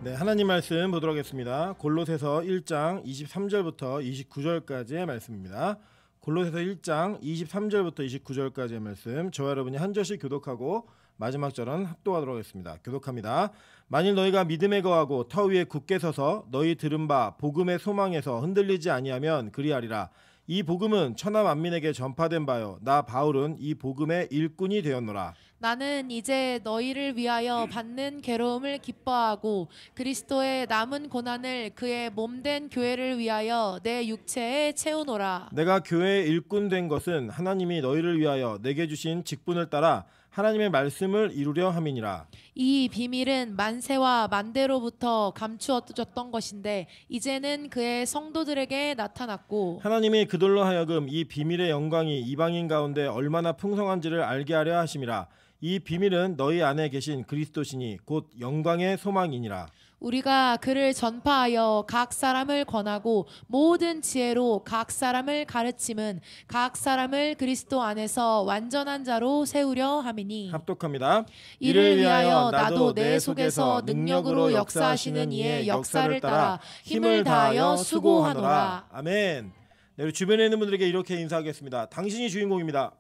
네, 하나님 말씀 보도록 하겠습니다. 골로새서 1장 23절부터 29절까지의 말씀입니다. 골로새서 1장 23절부터 29절까지의 말씀, 저와 여러분이 한 절씩 교독하고 마지막 절은 합독하도록 하겠습니다. 교독합니다. 만일 너희가 믿음에 거하고 터 위에 굳게 서서 너희 들은 바 복음의 소망에서 흔들리지 아니하면 그리하리라. 이 복음은 천하 만민에게 전파된 바요, 나 바울은 이 복음의 일꾼이 되었노라. 나는 이제 너희를 위하여 받는 괴로움을 기뻐하고 그리스도의 남은 고난을 그의 몸된 교회를 위하여 내 육체에 채우노라. 내가 교회의 일꾼 된 것은 하나님이 너희를 위하여 내게 주신 직분을 따라 하나님의 말씀을 이루려 함이니라. 이 비밀은 만세와 만대로부터 감추어졌던 것인데 이제는 그의 성도들에게 나타났고 하나님이 그들로 하여금 이 비밀의 영광이 이방인 가운데 얼마나 풍성한지를 알게 하려 하심이라. 이 비밀은 너희 안에 계신 그리스도시니 곧 영광의 소망이니라. 우리가 그를 전파하여 각 사람을 권하고 모든 지혜로 각 사람을 가르침은 각 사람을 그리스도 안에서 완전한 자로 세우려 함이니. 합독합니다. 이를 위하여 나도 내 속에서 능력으로 역사하시는 이의 역사를 따라 힘을 다하여 수고하노라. 아멘. 네, 우리 주변에 있는 분들에게 이렇게 인사하겠습니다. 당신이 주인공입니다.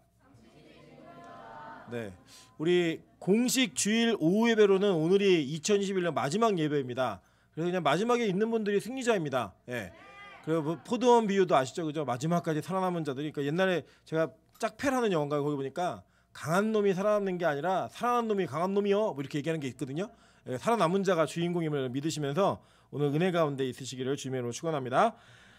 네, 우리 공식 주일 오후 예배로는 오늘이 2021년 마지막 예배입니다. 그래서 그냥 마지막에 있는 분들이 승리자입니다. 예. 그리고 포도원 비유도 아시죠, 그죠? 마지막까지 살아남은 자들이. 그러니까 옛날에 제가 짝패라는 영화가 거기 보니까 강한 놈이 살아남는 게 아니라 살아난 놈이 강한 놈이요, 뭐 이렇게 얘기하는 게 있거든요. 예, 살아남은 자가 주인공임을 믿으시면서 오늘 은혜 가운데 있으시기를 주님으로 축원합니다.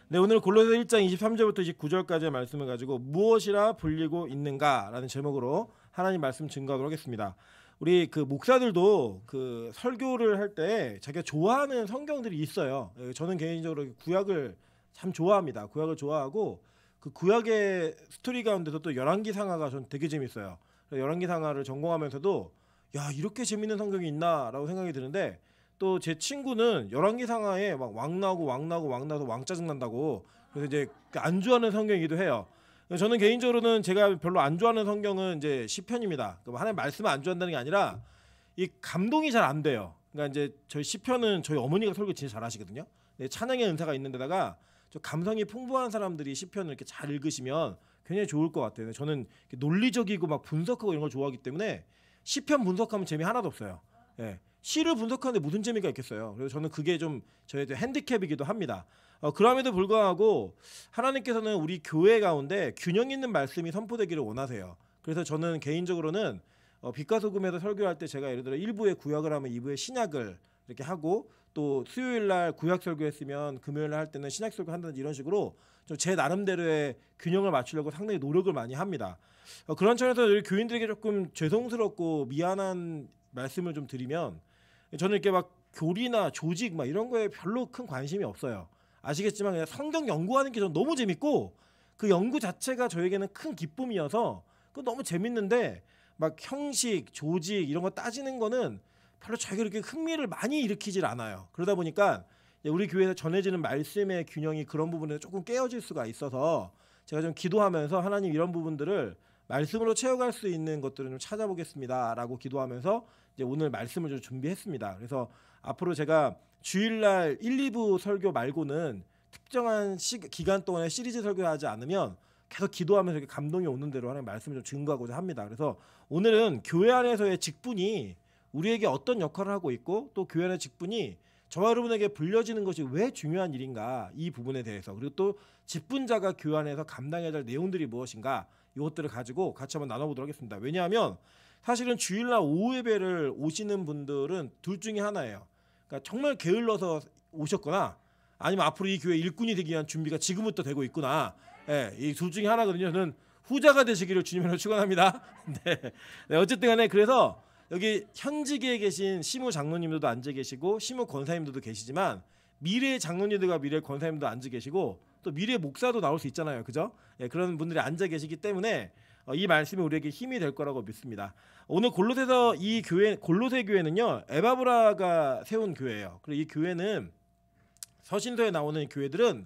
네, 오늘 골로새 1장 23절부터 29절까지의 말씀을 가지고 무엇이라 불리고 있는가라는 제목으로 하나님 말씀 증거하도록 하겠습니다. 우리 그 목사들도 그 설교를 할 때 자기가 좋아하는 성경들이 있어요. 저는 개인적으로 구약을 참 좋아합니다. 구약을 좋아하고 그 구약의 스토리 가운데서 또 열왕기상하가 전 되게 재밌어요. 열왕기상하를 전공하면서도 야, 이렇게 재밌는 성경이 있나라고 생각이 드는데, 또 제 친구는 열왕기상하에 막 왕 나와서 왕 짜증 난다고, 그래서 이제 안 좋아하는 성경이기도 해요. 저는 개인적으로는 제가 별로 안 좋아하는 성경은 이제 시편입니다. 하나님 말씀을 안 좋아한다는 게 아니라 이 감동이 잘 안 돼요. 그러니까 이제 저희 시편은 저희 어머니가 설교 진짜 잘하시거든요. 찬양의 은사가 있는 데다가 좀 감성이 풍부한 사람들이 시편을 이렇게 잘 읽으시면 굉장히 좋을 것 같아요. 저는 논리적이고 막 분석하고 이런 걸 좋아하기 때문에 시편 분석하면 재미 하나도 없어요. 예. 시를 분석하는데 무슨 재미가 있겠어요. 그래서 저는 그게 좀 저의 핸디캡이기도 합니다. 그럼에도 불구하고 하나님께서는 우리 교회 가운데 균형 있는 말씀이 선포되기를 원하세요. 그래서 저는 개인적으로는 빛과 소금에서 설교할 때 제가 예를 들어 1부에 구약을 하면 2부에 신약을 이렇게 하고, 또 수요일 날 구약 설교했으면 금요일 날 할 때는 신약 설교 한다든지 이런 식으로 좀 제 나름대로의 균형을 맞추려고 상당히 노력을 많이 합니다. 그런 차원에서 우리 교인들에게 조금 죄송스럽고 미안한 말씀을 좀 드리면, 저는 이렇게 막 교리나 조직 막 이런 거에 별로 큰 관심이 없어요. 아시겠지만 그냥 성경 연구하는 게 저는 너무 재밌고 그 연구 자체가 저에게는 큰 기쁨이어서 그 너무 재밌는데, 막 형식, 조직 이런 거 따지는 거는 별로 저에게 그렇게 흥미를 많이 일으키질 않아요. 그러다 보니까 우리 교회에서 전해지는 말씀의 균형이 그런 부분에서 조금 깨어질 수가 있어서 제가 좀 기도하면서 하나님 이런 부분들을 말씀으로 채워갈 수 있는 것들을 좀 찾아보겠습니다라고 기도하면서 이제 오늘 말씀을 좀 준비했습니다. 그래서 앞으로 제가 주일날 1, 2부 설교 말고는 특정한 기간 동안에 시리즈 설교하지 않으면 계속 기도하면서 이렇게 감동이 오는 대로 하나님 말씀을 좀 증거하고자 합니다. 그래서 오늘은 교회 안에서의 직분이 우리에게 어떤 역할을 하고 있고, 또 교회 안의 직분이 저와 여러분에게 불려지는 것이 왜 중요한 일인가, 이 부분에 대해서, 그리고 또 직분자가 교회 안에서 감당해야 될 내용들이 무엇인가, 이것들을 가지고 같이 한번 나눠보도록 하겠습니다. 왜냐하면 사실은 주일날 오후 예배를 오시는 분들은 둘 중에 하나예요. 그러니까 정말 게을러서 오셨거나 아니면 앞으로 이 교회 일꾼이 되기 위한 준비가 지금부터 되고 있구나. 예, 이 둘 중에 하나거든요. 저는 후자가 되시기를 주님으로 축원합니다. 네, 어쨌든 간에 그래서 여기 현직에 계신 시무 장로님들도 앉아 계시고 시무 권사님들도 계시지만 미래의 장로님들과 미래의 권사님도 앉아 계시고 또 미래의 목사도 나올 수 있잖아요. 그죠? 예, 그런 분들이 앉아 계시기 때문에 이 말씀이 우리에게 힘이 될 거라고 믿습니다. 오늘 골로새서 이 교회, 골로새 교회는요, 에바브라가 세운 교회예요. 그리고 이 교회는 서신서에 나오는 교회들은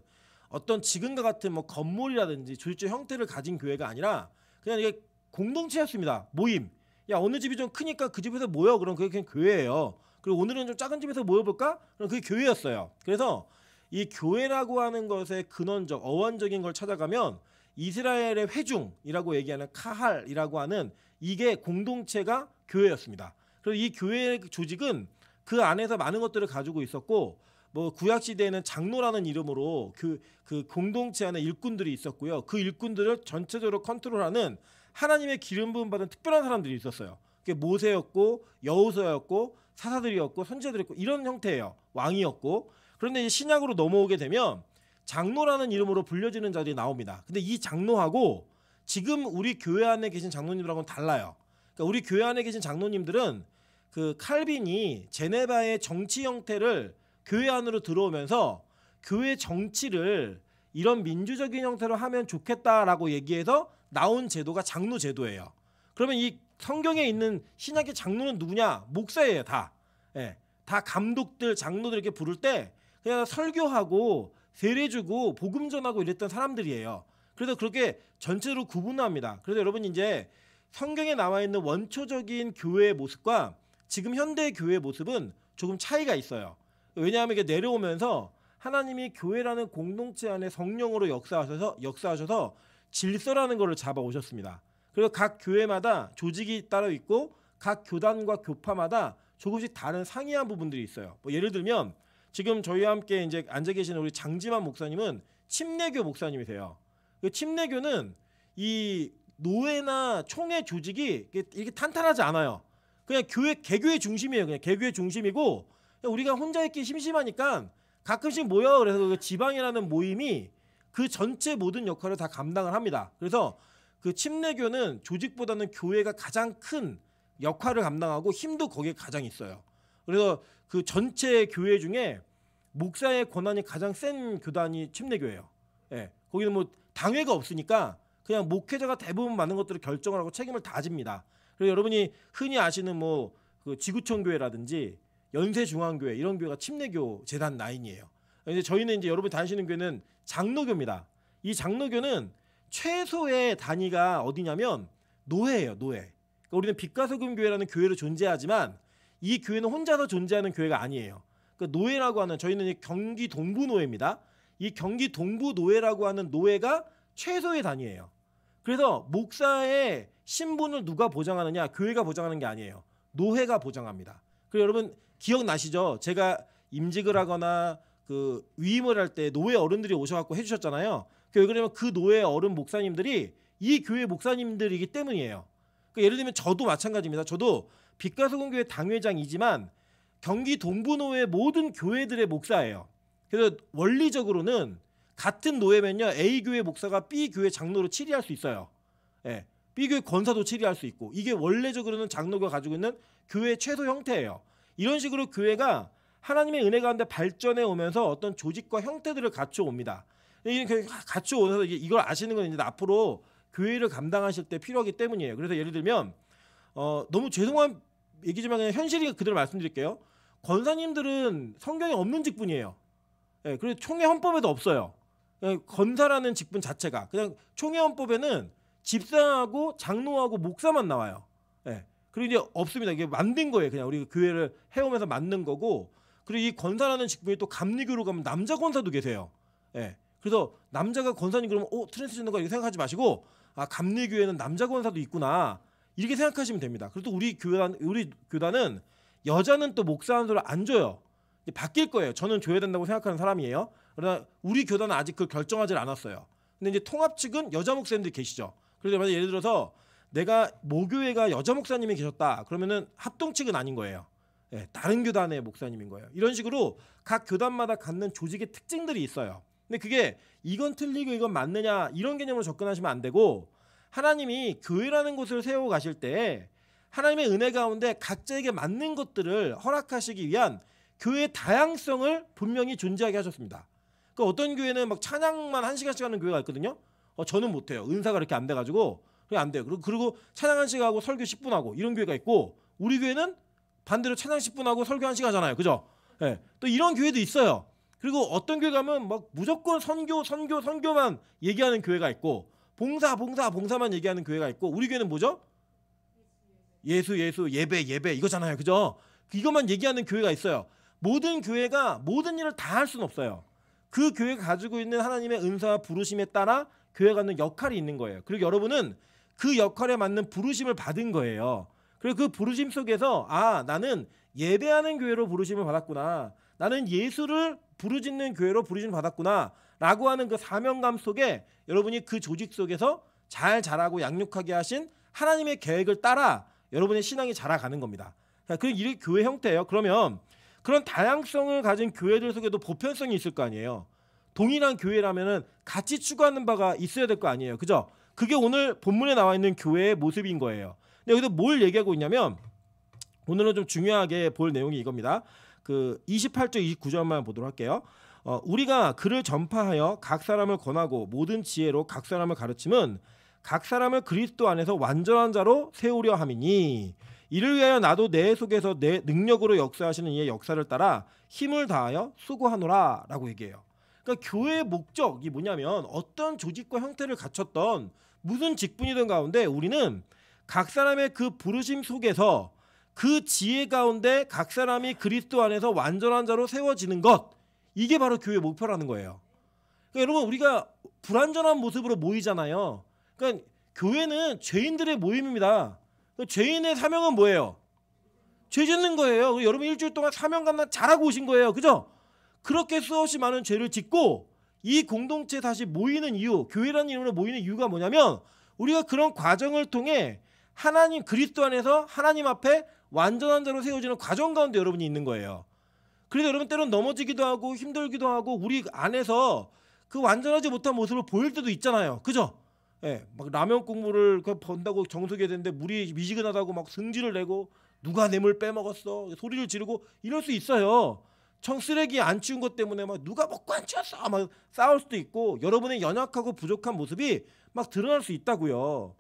어떤 지금과 같은 뭐 건물이라든지 조직적 형태를 가진 교회가 아니라 그냥 이게 공동체였습니다. 모임. 야, 어느 집이 좀 크니까 그 집에서 모여. 그럼 그게 그냥 교회예요. 그리고 오늘은 좀 작은 집에서 모여볼까? 그럼 그게 교회였어요. 그래서 이 교회라고 하는 것의 근원적 어원적인 걸 찾아가면 이스라엘의 회중이라고 얘기하는 카할이라고 하는 이게 공동체가 교회였습니다. 그래서 이 교회 조직은 그 안에서 많은 것들을 가지고 있었고 뭐 구약 시대에는 장로라는 이름으로 그 공동체 안에 일꾼들이 있었고요. 그 일꾼들을 전체적으로 컨트롤하는 하나님의 기름 부음 받은 특별한 사람들이 있었어요. 그게 모세였고 여호수아였고 사사들이었고 선지자들이었고 이런 형태예요. 왕이었고. 그런데 이제 신약으로 넘어오게 되면 장로라는 이름으로 불려지는 자들이 나옵니다. 근데 이 장로하고 지금 우리 교회 안에 계신 장로님들하고는 달라요. 그러니까 우리 교회 안에 계신 장로님들은 그 칼빈이 제네바의 정치 형태를 교회 안으로 들어오면서 교회 정치를 이런 민주적인 형태로 하면 좋겠다라고 얘기해서 나온 제도가 장로 제도예요. 그러면 이 성경에 있는 신약의 장로는 누구냐? 목사예요, 다. 예, 다 감독들, 장로들 이렇게 부를 때 그냥 설교하고 세례 주고 복음 전하고 이랬던 사람들이에요. 그래서 그렇게 전체로 구분합니다. 그래서 여러분 이제 성경에 나와 있는 원초적인 교회의 모습과 지금 현대의 교회의 모습은 조금 차이가 있어요. 왜냐하면 이게 내려오면서 하나님이 교회라는 공동체 안에 성령으로 역사하셔서 질서라는 것을 잡아 오셨습니다. 그리고 각 교회마다 조직이 따로 있고 각 교단과 교파마다 조금씩 다른 상이한 부분들이 있어요. 뭐 예를 들면 지금 저희와 함께 이제 앉아 계시는 우리 장지만 목사님은 침례교 목사님이세요. 그 침례교는 이 노회나 총회 조직이 이렇게 탄탄하지 않아요. 그냥 개교의 중심이에요. 그냥 개교의 중심이고 그냥 우리가 혼자 있기 심심하니까 가끔씩 모여. 그래서 그 지방이라는 모임이 그 전체 모든 역할을 다 감당을 합니다. 그래서 그 침례교는 조직보다는 교회가 가장 큰 역할을 감당하고 힘도 거기에 가장 있어요. 그래서 그 전체 교회 중에 목사의 권한이 가장 센 교단이 침례교예요. 예, 거기는 뭐 당회가 없으니까 그냥 목회자가 대부분 많은 것들을 결정을 하고 책임을 다 집니다. 그리고 여러분이 흔히 아시는 뭐 그 지구촌 교회라든지 연세중앙교회 이런 교회가 침례교 재단 라인이에요. 이제 저희는 이제 여러분이 다니시는 교회는 장로교입니다. 이 장로교는 최소의 단위가 어디냐면 노회예요, 노회. 그러니까 우리는 빛과 소금 교회라는 교회로 존재하지만 이 교회는 혼자서 존재하는 교회가 아니에요. 그러니까 노회라고 하는 저희는 경기 동부 노회입니다. 이 경기 동부 노회라고 하는 노회가 최소의 단위예요. 그래서 목사의 신분을 누가 보장하느냐? 교회가 보장하는 게 아니에요. 노회가 보장합니다. 그리고 여러분 기억나시죠? 제가 임직을 하거나 그 위임을 할 때 노회 어른들이 오셔갖고 해주셨잖아요. 왜 그러냐면 그 노회 어른 목사님들이 이 교회 목사님들이기 때문이에요. 그러니까 예를 들면 저도 마찬가지입니다. 저도 빛과 소금 교회 당회장이지만 경기 동부노회 모든 교회들의 목사예요. 그래서 원리적으로는 같은 노회면요 A 교회 목사가 B 교회 장로로 치리할 수 있어요. 예, B 교회 권사도 치리할 수 있고 이게 원래적으로는 장로가 가지고 있는 교회의 최소 형태예요. 이런 식으로 교회가 하나님의 은혜 가운데 발전해 오면서 어떤 조직과 형태들을 갖춰 옵니다. 이렇게 갖춰 오면서 이걸 아시는 건 이제 앞으로 교회를 감당하실 때 필요하기 때문이에요. 그래서 예를 들면 너무 죄송한 얘기지만 그냥 현실이 그대로 말씀드릴게요. 권사님들은 성경에 없는 직분이에요. 예, 그리고 총회 헌법에도 없어요. 권사라는 직분 자체가 그냥 총회 헌법에는 집사하고 장로하고 목사만 나와요. 예, 그리고 이제 없습니다. 이게 만든 거예요. 그냥 우리 교회를 해오면서 만든 거고. 그리고 이 권사라는 직분이 또 감리교로 가면 남자 권사도 계세요. 예, 그래서 남자가 권사님 그러면 트랜스젠더가 이렇게 생각하지 마시고 아 감리교회는 남자 권사도 있구나 이렇게 생각하시면 됩니다. 그리고 또 우리 교단은 여자는 또 목사 한 소리 안 줘요. 바뀔 거예요. 저는 줘야 된다고 생각하는 사람이에요. 그러나 우리 교단은 아직 그걸 결정하지 않았어요. 근데 이제 통합 측은 여자 목사님들이 계시죠. 그래서 예를 들어서 내가 모교회가 여자 목사님이 계셨다 그러면은 합동 측은 아닌 거예요. 예, 다른 교단의 목사님인 거예요. 이런 식으로 각 교단마다 갖는 조직의 특징들이 있어요. 근데 그게 이건 틀리고 이건 맞느냐 이런 개념으로 접근하시면 안 되고 하나님이 교회라는 곳을 세워 가실 때 하나님의 은혜 가운데 각자에게 맞는 것들을 허락하시기 위한 교회의 다양성을 분명히 존재하게 하셨습니다. 그러니까 어떤 교회는 막 찬양만 1시간씩 하는 교회가 있거든요. 저는 못해요. 은사가 그렇게 안 돼가지고 그게 안 돼요. 그리고 찬양 1시간 하고 설교 10분 하고 이런 교회가 있고 우리 교회는 반대로 찬양 10분 하고 설교 1시간 하잖아요. 그죠? 예, 또 이런 교회도 있어요. 그리고 어떤 교회 가면 막 무조건 선교만 얘기하는 교회가 있고 봉사만 얘기하는 교회가 있고 우리 교회는 뭐죠? 예수 예배 이거잖아요. 그죠? 이것만 얘기하는 교회가 있어요. 모든 교회가 모든 일을 다 할 수는 없어요. 그 교회가 가지고 있는 하나님의 은사와 부르심에 따라 교회가 갖는 역할이 있는 거예요. 그리고 여러분은 그 역할에 맞는 부르심을 받은 거예요. 그리고 그 부르심 속에서 나는 예배하는 교회로 부르심을 받았구나. 나는 예수를 부르짖는 교회로 부르심을 받았구나. 라고 하는 그 사명감 속에 여러분이 그 조직 속에서 잘 자라고 양육하게 하신 하나님의 계획을 따라 여러분의 신앙이 자라가는 겁니다. 이게 교회 형태예요. 그러면 그런 다양성을 가진 교회들 속에도 보편성이 있을 거 아니에요. 동일한 교회라면은 같이 추구하는 바가 있어야 될 거 아니에요. 그죠? 그게 오늘 본문에 나와 있는 교회의 모습인 거예요. 근데 여기서 뭘 얘기하고 있냐면 오늘은 좀 중요하게 볼 내용이 이겁니다. 그 28절 29절만 보도록 할게요. 우리가 그를 전파하여 각 사람을 권하고 모든 지혜로 각 사람을 가르침은 각 사람을 그리스도 안에서 완전한 자로 세우려 함이니 이를 위하여 나도 내 속에서 내 능력으로 역사하시는 이의 역사를 따라 힘을 다하여 수고하노라 라고 얘기해요. 그러니까 교회의 목적이 뭐냐면 어떤 조직과 형태를 갖췄던 무슨 직분이든 가운데 우리는 각 사람의 그 부르심 속에서 그 지혜 가운데 각 사람이 그리스도 안에서 완전한 자로 세워지는 것, 이게 바로 교회의 목표라는 거예요. 그러니까 여러분 우리가 불완전한 모습으로 모이잖아요. 그러니까 교회는 죄인들의 모임입니다. 죄인의 사명은 뭐예요? 죄 짓는 거예요. 여러분 일주일 동안 사명 감당 잘하고 오신 거예요. 그죠? 그렇게 수없이 많은 죄를 짓고 이 공동체에 다시 모이는 이유, 교회라는 이름으로 모이는 이유가 뭐냐면 우리가 그런 과정을 통해 하나님 그리스도 안에서 하나님 앞에 완전한 자로 세워지는 과정 가운데 여러분이 있는 거예요. 그래서 여러분 때론 넘어지기도 하고 힘들기도 하고 우리 안에서 그 완전하지 못한 모습을 보일 때도 있잖아요. 그죠? 예, 막 라면 국물을 번다고 정수기에 됐는데 물이 미지근하다고 막 승질을 내고 누가 내 물 빼먹었어 소리를 지르고 이럴 수 있어요. 쓰레기 안 치운 것 때문에 막 누가 먹고 안 치웠어 막 싸울 수도 있고 여러분의 연약하고 부족한 모습이 막 드러날 수 있다고요.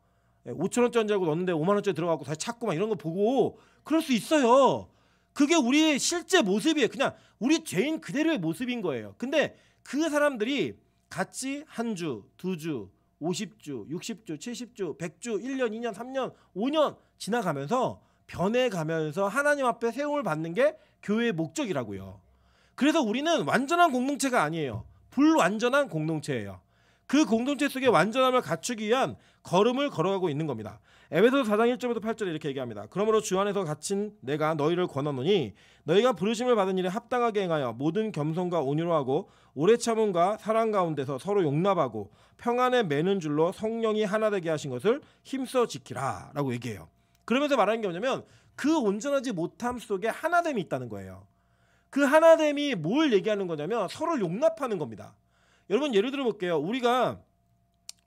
5,000원짜리 줄 알고 넣었는데 5만원짜리 들어가고 다시 찾고 막 이런 거 보고 그럴 수 있어요. 그게 우리의 실제 모습이에요. 그냥 우리 죄인 그대로의 모습인 거예요. 근데 그 사람들이 같이 한 주, 두 주, 50주, 60주, 70주, 100주, 1년, 2년, 3년, 5년 지나가면서 변해가면서 하나님 앞에 세움을 받는 게 교회의 목적이라고요. 그래서 우리는 완전한 공동체가 아니에요. 불완전한 공동체예요. 그 공동체 속에 완전함을 갖추기 위한 걸음을 걸어가고 있는 겁니다. 에베소서 4장 1절부터 8절에 이렇게 얘기합니다. 그러므로 주 안에서 갇힌 내가 너희를 권하노니 너희가 부르심을 받은 일에 합당하게 행하여 모든 겸손과 온유로 하고 오래 참음과 사랑 가운데서 서로 용납하고 평안에 매는 줄로 성령이 하나 되게 하신 것을 힘써 지키라 라고 얘기해요. 그러면서 말하는 게 뭐냐면 그 온전하지 못함 속에 하나됨이 있다는 거예요. 그 하나됨이 뭘 얘기하는 거냐면 서로를 용납하는 겁니다. 여러분 예를 들어 볼게요. 우리가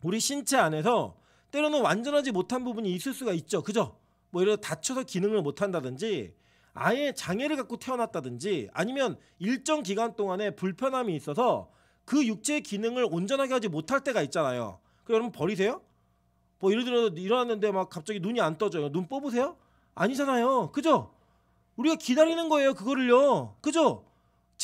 우리 신체 안에서 때로는 완전하지 못한 부분이 있을 수가 있죠. 그죠? 뭐 예를 들어 다쳐서 기능을 못한다든지 아예 장애를 갖고 태어났다든지 아니면 일정 기간 동안에 불편함이 있어서 그 육체의 기능을 온전하게 하지 못할 때가 있잖아요. 그 여러분 버리세요? 뭐 예를 들어 일어났는데 막 갑자기 눈이 안 떠져요. 눈 뽑으세요? 아니잖아요. 그죠? 우리가 기다리는 거예요. 그거를요. 그죠?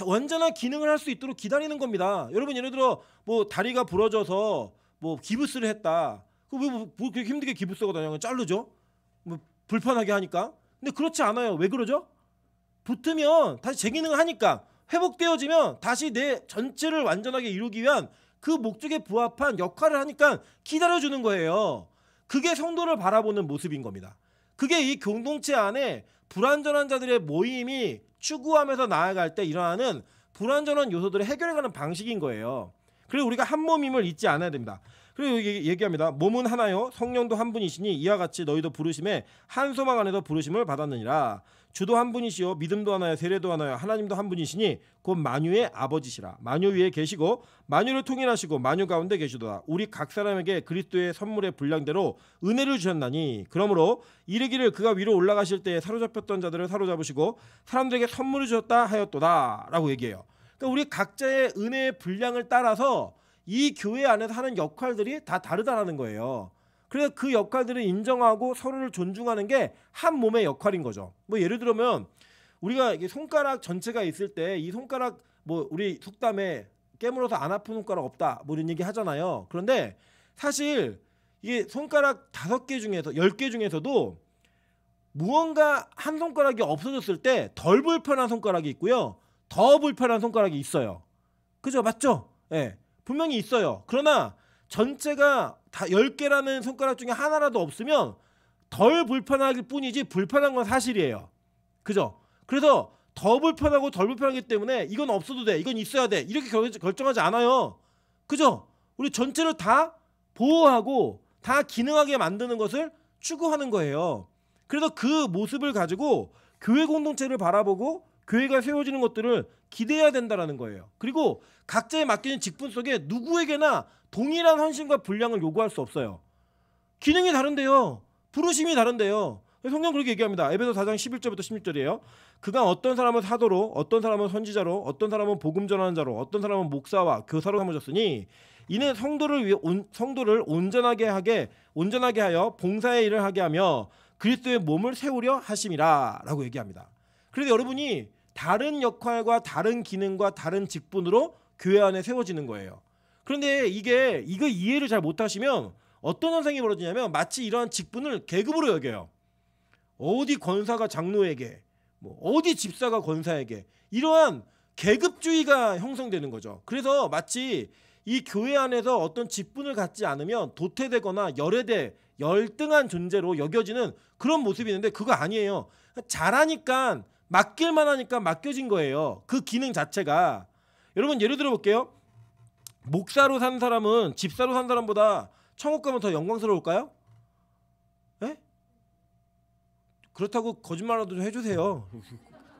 완전한 기능을 할 수 있도록 기다리는 겁니다. 여러분 예를 들어 뭐 다리가 부러져서 뭐 기부스를 했다. 뭐 그렇게 힘들게 기부스가 다녀 자르죠? 뭐 불편하게 하니까. 근데 그렇지 않아요. 왜 그러죠? 붙으면 다시 제 기능을 하니까 회복되어지면 다시 내 전체를 완전하게 이루기 위한 그 목적에 부합한 역할을 하니까 기다려주는 거예요. 그게 성도를 바라보는 모습인 겁니다. 그게 이 공동체 안에 불완전한 자들의 모임이 추구하면서 나아갈 때 일어나는 불완전한 요소들을 해결해가는 방식인 거예요. 그리고 우리가 한 몸임을 잊지 않아야 됩니다. 그리고 여기 얘기합니다. 몸은 하나요 성령도 한 분이시니 이와 같이 너희도 부르심에 한 소망 안에서 부르심을 받았느니라. 주도 한 분이시요 믿음도 하나요 세례도 하나요 하나님도 한 분이시니 곧 만유의 아버지시라. 만유 위에 계시고 만유를 통일하시고 만유 가운데 계시도다. 우리 각 사람에게 그리스도의 선물의 분량대로 은혜를 주셨나니 그러므로 이르기를 그가 위로 올라가실 때에 사로잡혔던 자들을 사로잡으시고 사람들에게 선물을 주셨다 하였도다 라고 얘기해요. 그러니까 우리 각자의 은혜의 분량을 따라서 이 교회 안에서 하는 역할들이 다 다르다라는 거예요. 그래서 그 역할들을 인정하고 서로를 존중하는 게 한 몸의 역할인 거죠. 뭐 예를 들면 우리가 이게 손가락 전체가 있을 때 이 손가락 뭐 우리 속담에 깨물어서 안 아픈 손가락 없다 뭐 이런 얘기 하잖아요. 그런데 사실 이게 손가락 5개 중에서 10개 중에서도 무언가 한 손가락이 없어졌을 때 덜 불편한 손가락이 있고요. 더 불편한 손가락이 있어요. 그죠? 맞죠? 예. 분명히 있어요. 그러나 전체가 다 10개라는 손가락 중에 하나라도 없으면 덜 불편할 뿐이지 불편한 건 사실이에요. 그죠? 그래서 더 불편하고 덜 불편하기 때문에 이건 없어도 돼, 이건 있어야 돼, 이렇게 결정하지 않아요. 그죠? 우리 전체를 다 보호하고 다 기능하게 만드는 것을 추구하는 거예요. 그래서 그 모습을 가지고 교회 공동체를 바라보고 교회가 세워지는 것들을 기대해야 된다는 거예요. 그리고 각자의 맡겨진 직분 속에 누구에게나 동일한 헌신과 분량을 요구할 수 없어요. 기능이 다른데요. 부르심이 다른데요. 성경 그렇게 얘기합니다. 에베소 4장 11절부터 16절이에요. 그가 어떤 사람은 사도로, 어떤 사람은 선지자로, 어떤 사람은 복음 전하는 자로, 어떤 사람은 목사와 교사로 삼으셨으니 이는 성도를 온전하게 하여 봉사의 일을 하게 하며 그리스도의 몸을 세우려 하심이라 라고 얘기합니다. 그래서 여러분이 다른 역할과 다른 기능과 다른 직분으로 교회 안에 세워지는 거예요. 그런데 이거 이해를 잘 못하시면 어떤 현상이 벌어지냐면 마치 이러한 직분을 계급으로 여겨요. 어디 권사가 장로에게, 뭐 어디 집사가 권사에게, 이러한 계급주의가 형성되는 거죠. 그래서 마치 이 교회 안에서 어떤 직분을 갖지 않으면 도태되거나 열등한 존재로 여겨지는 그런 모습이 있는데 그거 아니에요. 잘하니까, 맡길만 하니까 맡겨진 거예요. 그 기능 자체가. 여러분 예를 들어 볼게요. 목사로 산 사람은 집사로 산 사람보다 천국 가면 더 영광스러울까요? 에? 그렇다고 거짓말라도 좀 해주세요.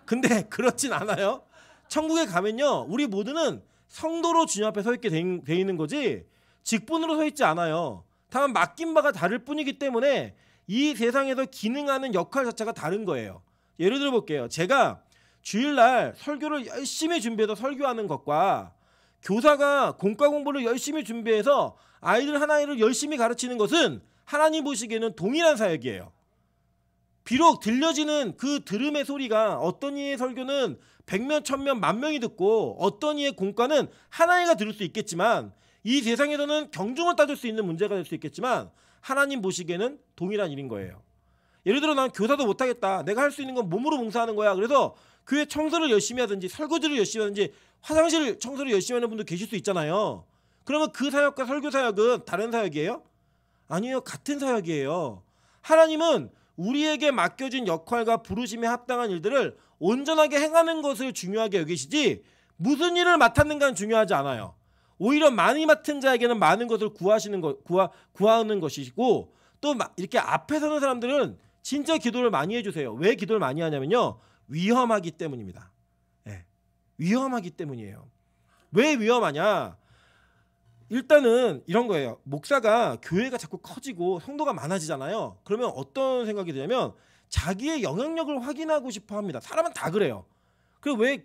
근데 그렇진 않아요. 천국에 가면요, 우리 모두는 성도로 주님 앞에 서 있게 돼 있는 거지 직분으로 서 있지 않아요. 다만 맡긴 바가 다를 뿐이기 때문에 이 세상에서 기능하는 역할 자체가 다른 거예요. 예를 들어 볼게요. 제가 주일날 설교를 열심히 준비해서 설교하는 것과 교사가 공과 공부를 열심히 준비해서 아이들 하나를 열심히 가르치는 것은 하나님 보시기에는 동일한 사역이에요. 비록 들려지는 그 들음의 소리가 어떤 이의 설교는 100명, 1000명, 10,000명이 듣고 어떤 이의 공과는 하나이가 들을 수 있겠지만 이 세상에서는 경중을 따질 수 있는 문제가 될 수 있겠지만 하나님 보시기에는 동일한 일인 거예요. 예를 들어 난 교사도 못하겠다. 내가 할 수 있는 건 몸으로 봉사하는 거야. 그래서 교회 청소를 열심히 하든지 설거지를 열심히 하든지 화장실 청소를 열심히 하는 분도 계실 수 있잖아요. 그러면 그 사역과 설교 사역은 다른 사역이에요? 아니에요. 같은 사역이에요. 하나님은 우리에게 맡겨진 역할과 부르심에 합당한 일들을 온전하게 행하는 것을 중요하게 여기시지 무슨 일을 맡았는가는 중요하지 않아요. 오히려 많이 맡은 자에게는 많은 것을 구하는 것이고 또 이렇게 앞에 서는 사람들은 진짜 기도를 많이 해주세요. 왜 기도를 많이 하냐면요, 위험하기 때문입니다. 네. 위험하기 때문이에요. 왜 위험하냐? 일단은 이런 거예요. 목사가 교회가 자꾸 커지고 성도가 많아지잖아요. 그러면 어떤 생각이 드냐면 자기의 영향력을 확인하고 싶어 합니다. 사람은 다 그래요. 그리고 왜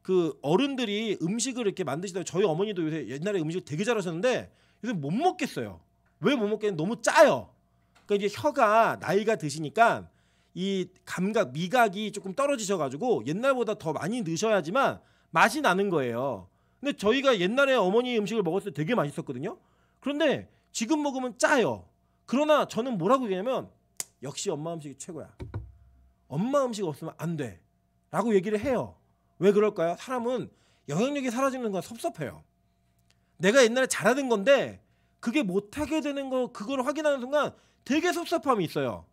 그 어른들이 음식을 이렇게 만드시다가 저희 어머니도 요새 옛날에 음식을 되게 잘하셨는데 요새 못 먹겠어요. 왜 못 먹겠냐면 너무 짜요. 그러니까 이제 혀가 나이가 드시니까 이 미각이 조금 떨어지셔가지고 옛날보다 더 많이 넣으셔야지만 맛이 나는 거예요. 근데 저희가 옛날에 어머니 음식을 먹었을 때 되게 맛있었거든요. 그런데 지금 먹으면 짜요. 그러나 저는 뭐라고 얘기하냐면 역시 엄마 음식이 최고야. 엄마 음식 없으면 안 돼. 라고 얘기를 해요. 왜 그럴까요? 사람은 영향력이 사라지는 건 섭섭해요. 내가 옛날에 잘하던 건데 그게 못하게 되는 거, 그걸 확인하는 순간 되게 섭섭함이 있어요.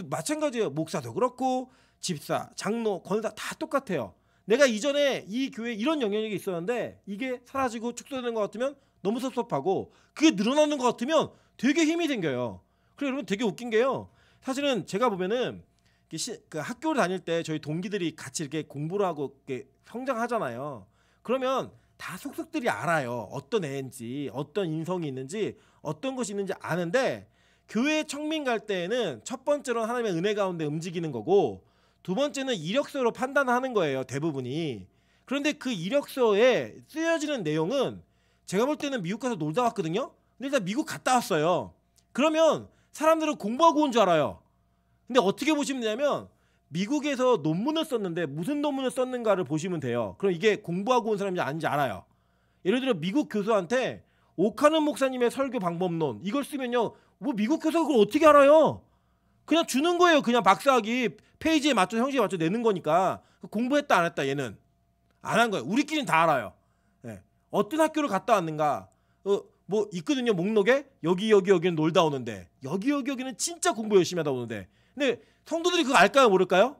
마찬가지예요. 목사도 그렇고 집사, 장로, 권사 다 똑같아요. 내가 이전에 이 교회에 이런 영향력이 있었는데 이게 사라지고 축소되는 것 같으면 너무 섭섭하고 그게 늘어나는 것 같으면 되게 힘이 생겨요. 그리고 여러분 되게 웃긴 게요. 사실은 제가 보면은 그 학교를 다닐 때 저희 동기들이 같이 이렇게 공부를 하고 이렇게 성장하잖아요. 그러면 다 속속들이 알아요. 어떤 애인지, 어떤 인성이 있는지, 어떤 것이 있는지 아는데 교회 청민 갈 때에는 첫 번째로 하나님의 은혜 가운데 움직이는 거고 두 번째는 이력서로 판단하는 거예요. 대부분이. 그런데 그 이력서에 쓰여지는 내용은 제가 볼 때는 미국 가서 놀다 왔거든요. 근데 일단 미국 갔다 왔어요. 그러면 사람들은 공부하고 온 줄 알아요. 근데 어떻게 보시면 되냐면 미국에서 논문을 썼는데 무슨 논문을 썼는가를 보시면 돼요. 그럼 이게 공부하고 온 사람인지 아닌지 알아요. 예를 들어 미국 교수한테 오카는 목사님의 설교 방법론 이걸 쓰면요, 뭐 미국 교수가 그걸 어떻게 알아요? 그냥 주는 거예요. 그냥 박사학위 페이지에 맞춰 형식에 맞춰 내는 거니까. 공부했다 안 했다 얘는 안 한 거예요. 우리끼리는 다 알아요. 예. 어떤 학교를 갔다 왔는가 뭐 있거든요. 목록에 여기는 놀다 오는데 여기는 진짜 공부 열심히 하다 오는데 근데 성도들이 그거 알까요 모를까요?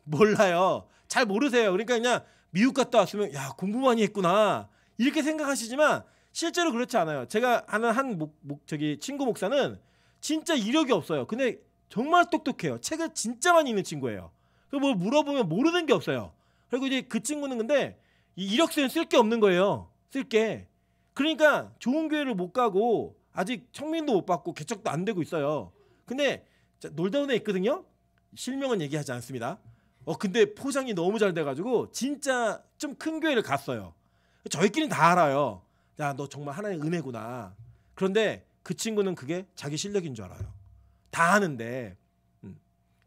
몰라요. 잘 모르세요. 그러니까 그냥 미국 갔다 왔으면 야 공부 많이 했구나 이렇게 생각하시지만 실제로 그렇지 않아요. 제가 아는 친구 목사는 진짜 이력이 없어요. 근데 정말 똑똑해요. 책을 진짜 많이 읽는 친구예요. 뭐 물어보면 모르는 게 없어요. 그리고 이제 그 친구는 근데 이 이력서는 쓸 게 없는 거예요. 쓸 게. 그러니까 좋은 교회를 못 가고 아직 청민도 못 받고 개척도 안 되고 있어요. 근데 놀다 온 애 있거든요. 실명은 얘기하지 않습니다. 근데 포장이 너무 잘 돼가지고 진짜 좀 큰 교회를 갔어요. 저희끼리는 다 알아요. 야, 너 정말 하나의 은혜구나. 그런데 그 친구는 그게 자기 실력인 줄 알아요. 다 아는데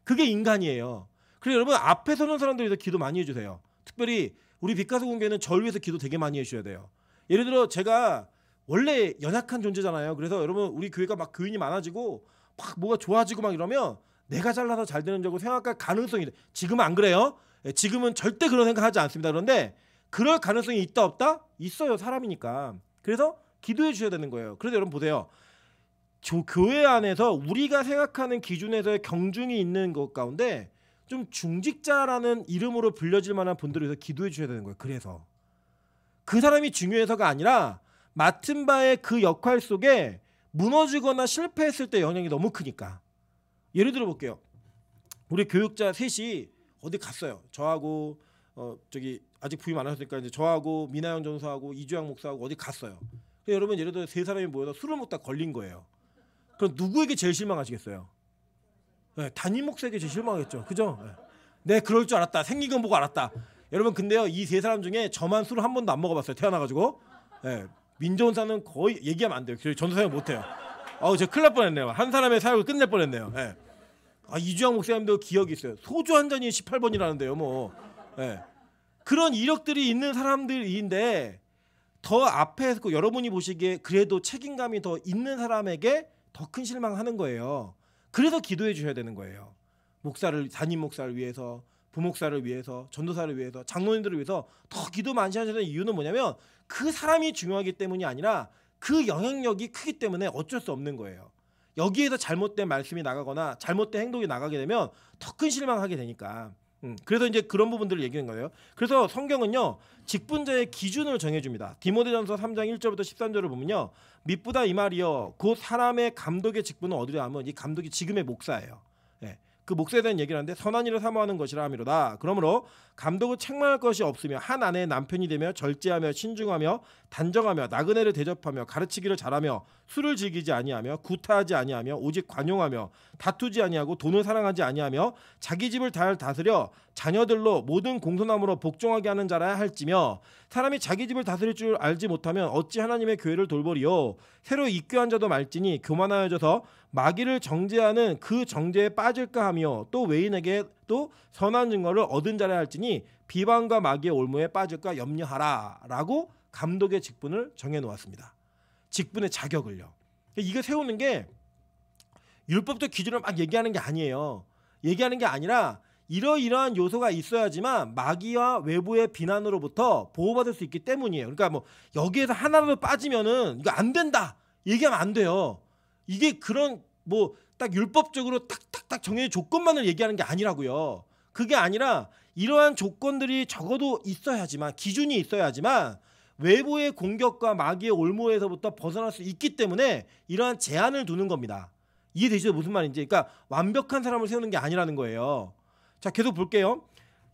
그게 인간이에요. 그래서 여러분 앞에 서는 사람들 위해서 기도 많이 해주세요. 특별히 우리 빛가서 공교회는 저를 위해서 기도 되게 많이 해주셔야 돼요. 예를 들어 제가 원래 연약한 존재잖아요. 그래서 여러분 우리 교회가 막 교인이 많아지고 막 뭐가 좋아지고 막 이러면 내가 잘나서 잘 되는 줄 생각할 가능성이 지금은 안 그래요. 지금은 절대 그런 생각하지 않습니다. 그런데 그럴 가능성이 있다 없다? 있어요. 사람이니까. 그래서 기도해 주셔야 되는 거예요. 그래서 여러분 보세요. 교회 안에서 우리가 생각하는 기준에서의 경중이 있는 것 가운데 좀 중직자라는 이름으로 불려질 만한 분들을 위해서 기도해 주셔야 되는 거예요. 그래서 그 사람이 중요해서가 아니라 맡은 바의 그 역할 속에 무너지거나 실패했을 때 영향이 너무 크니까. 예를 들어 볼게요. 우리 교육자 셋이 어디 갔어요. 저하고 아직 부임 안 하셨으니까 이제 저하고 미나영 전사하고 이주영 목사하고 어디 갔어요. 여러분 예를 들어 세 사람이 모여서 술을 먹다 걸린 거예요. 그럼 누구에게 제일 실망하시겠어요? 네, 담임 목사에게 제일 실망하겠죠. 그죠? 네, 그럴 줄 알았다. 생긴 건 보고 알았다. 여러분 근데요 이 세 사람 중에 저만 술을 한 번도 안 먹어봤어요. 태어나가지고. 네, 민정사는 거의 얘기하면 안 돼요. 전도사님 못해요. 제가 큰일 날 뻔했네요. 한 사람의 사역을 끝낼 뻔했네요. 네. 이주영 목사님도 기억이 있어요. 소주 한 잔이 18번이라는데요. 뭐 그런 이력들이 있는 사람들인데 더 앞에서 여러분이 보시기에 그래도 책임감이 더 있는 사람에게 더 큰 실망하는 거예요. 그래서 기도해 주셔야 되는 거예요. 담임 목사를 위해서, 부목사를 위해서, 전도사를 위해서, 장로님들을 위해서 더 기도 많이 하셔야 되는 이유는 뭐냐면 그 사람이 중요하기 때문이 아니라 그 영향력이 크기 때문에 어쩔 수 없는 거예요. 여기에서 잘못된 말씀이 나가거나 잘못된 행동이 나가게 되면 더 큰 실망하게 되니까. 그래서 이제 그런 부분들을 얘기하는 거예요. 그래서 성경은요 직분자의 기준을 정해줍니다. 디모데전서 3장 1절부터 13절을 보면요 미쁘다 이 말이요 곧 사람의 감독의 직분은 어디냐 하면 이 감독이 지금의 목사예요. 그 목사에 대한 얘기를 하는데 선한 일을 사모하는 것이라 함이로다. 그러므로 감독은 책망할 것이 없으며 한 아내의 남편이 되며 절제하며 신중하며 단정하며 나그네를 대접하며 가르치기를 잘하며 술을 즐기지 아니하며 구타하지 아니하며 오직 관용하며 다투지 아니하고 돈을 사랑하지 아니하며 자기 집을 잘 다스려 자녀들로 모든 공손함으로 복종하게 하는 자라야 할지며 사람이 자기 집을 다스릴 줄 알지 못하면 어찌 하나님의 교회를 돌보리요. 새로 입교한 자도 말지니 교만하여져서 마귀를 정죄하는 그 정죄에 빠질까 하며 또 외인에게 또 선한 증거를 얻은 자라 할지니 비방과 마귀의 올무에 빠질까 염려하라 라고 감독의 직분을 정해놓았습니다. 직분의 자격을요. 이거 세우는 게 율법적 기준을 막 얘기하는 게 아니에요. 얘기하는 게 아니라 이러이러한 요소가 있어야지만 마귀와 외부의 비난으로부터 보호받을 수 있기 때문이에요. 그러니까 뭐 여기에서 하나라도 빠지면은 이거 안 된다 얘기하면 안 돼요. 이게 그런 뭐 딱 율법적으로 딱딱딱 정해진 조건만을 얘기하는 게 아니라고요. 그게 아니라 이러한 조건들이 적어도 있어야지만 기준이 있어야지만 외부의 공격과 마귀의 올무에서부터 벗어날 수 있기 때문에 이러한 제한을 두는 겁니다. 이해되시죠? 무슨 말인지. 그러니까 완벽한 사람을 세우는 게 아니라는 거예요. 자, 계속 볼게요.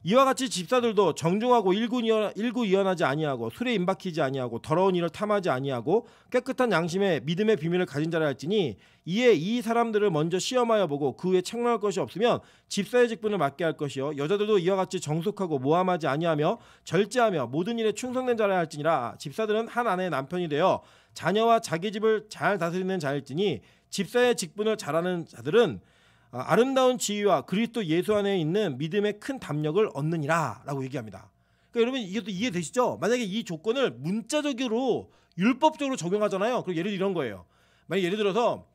이와 같이 집사들도 정중하고 일구이연하지 아니하고 술에 임박히지 아니하고 더러운 일을 탐하지 아니하고 깨끗한 양심에 믿음의 비밀을 가진 자라 할지니 이에 이 사람들을 먼저 시험하여 보고 그 후에 책망할 것이 없으면 집사의 직분을 맡게 할 것이요 여자들도 이와 같이 정숙하고 모함하지 아니하며 절제하며 모든 일에 충성된 자라 할지니라. 집사들은 한 아내의 남편이 되어 자녀와 자기 집을 잘 다스리는 자일지니 집사의 직분을 잘하는 자들은 아름다운 지위와 그리스도 예수 안에 있는 믿음의 큰 담력을 얻느니라 라고 얘기합니다. 그러니까 여러분 이것도 이해되시죠? 만약에 이 조건을 문자적으로 율법적으로 적용하잖아요. 그럼 예를 이런 거예요. 만약 예를 들어서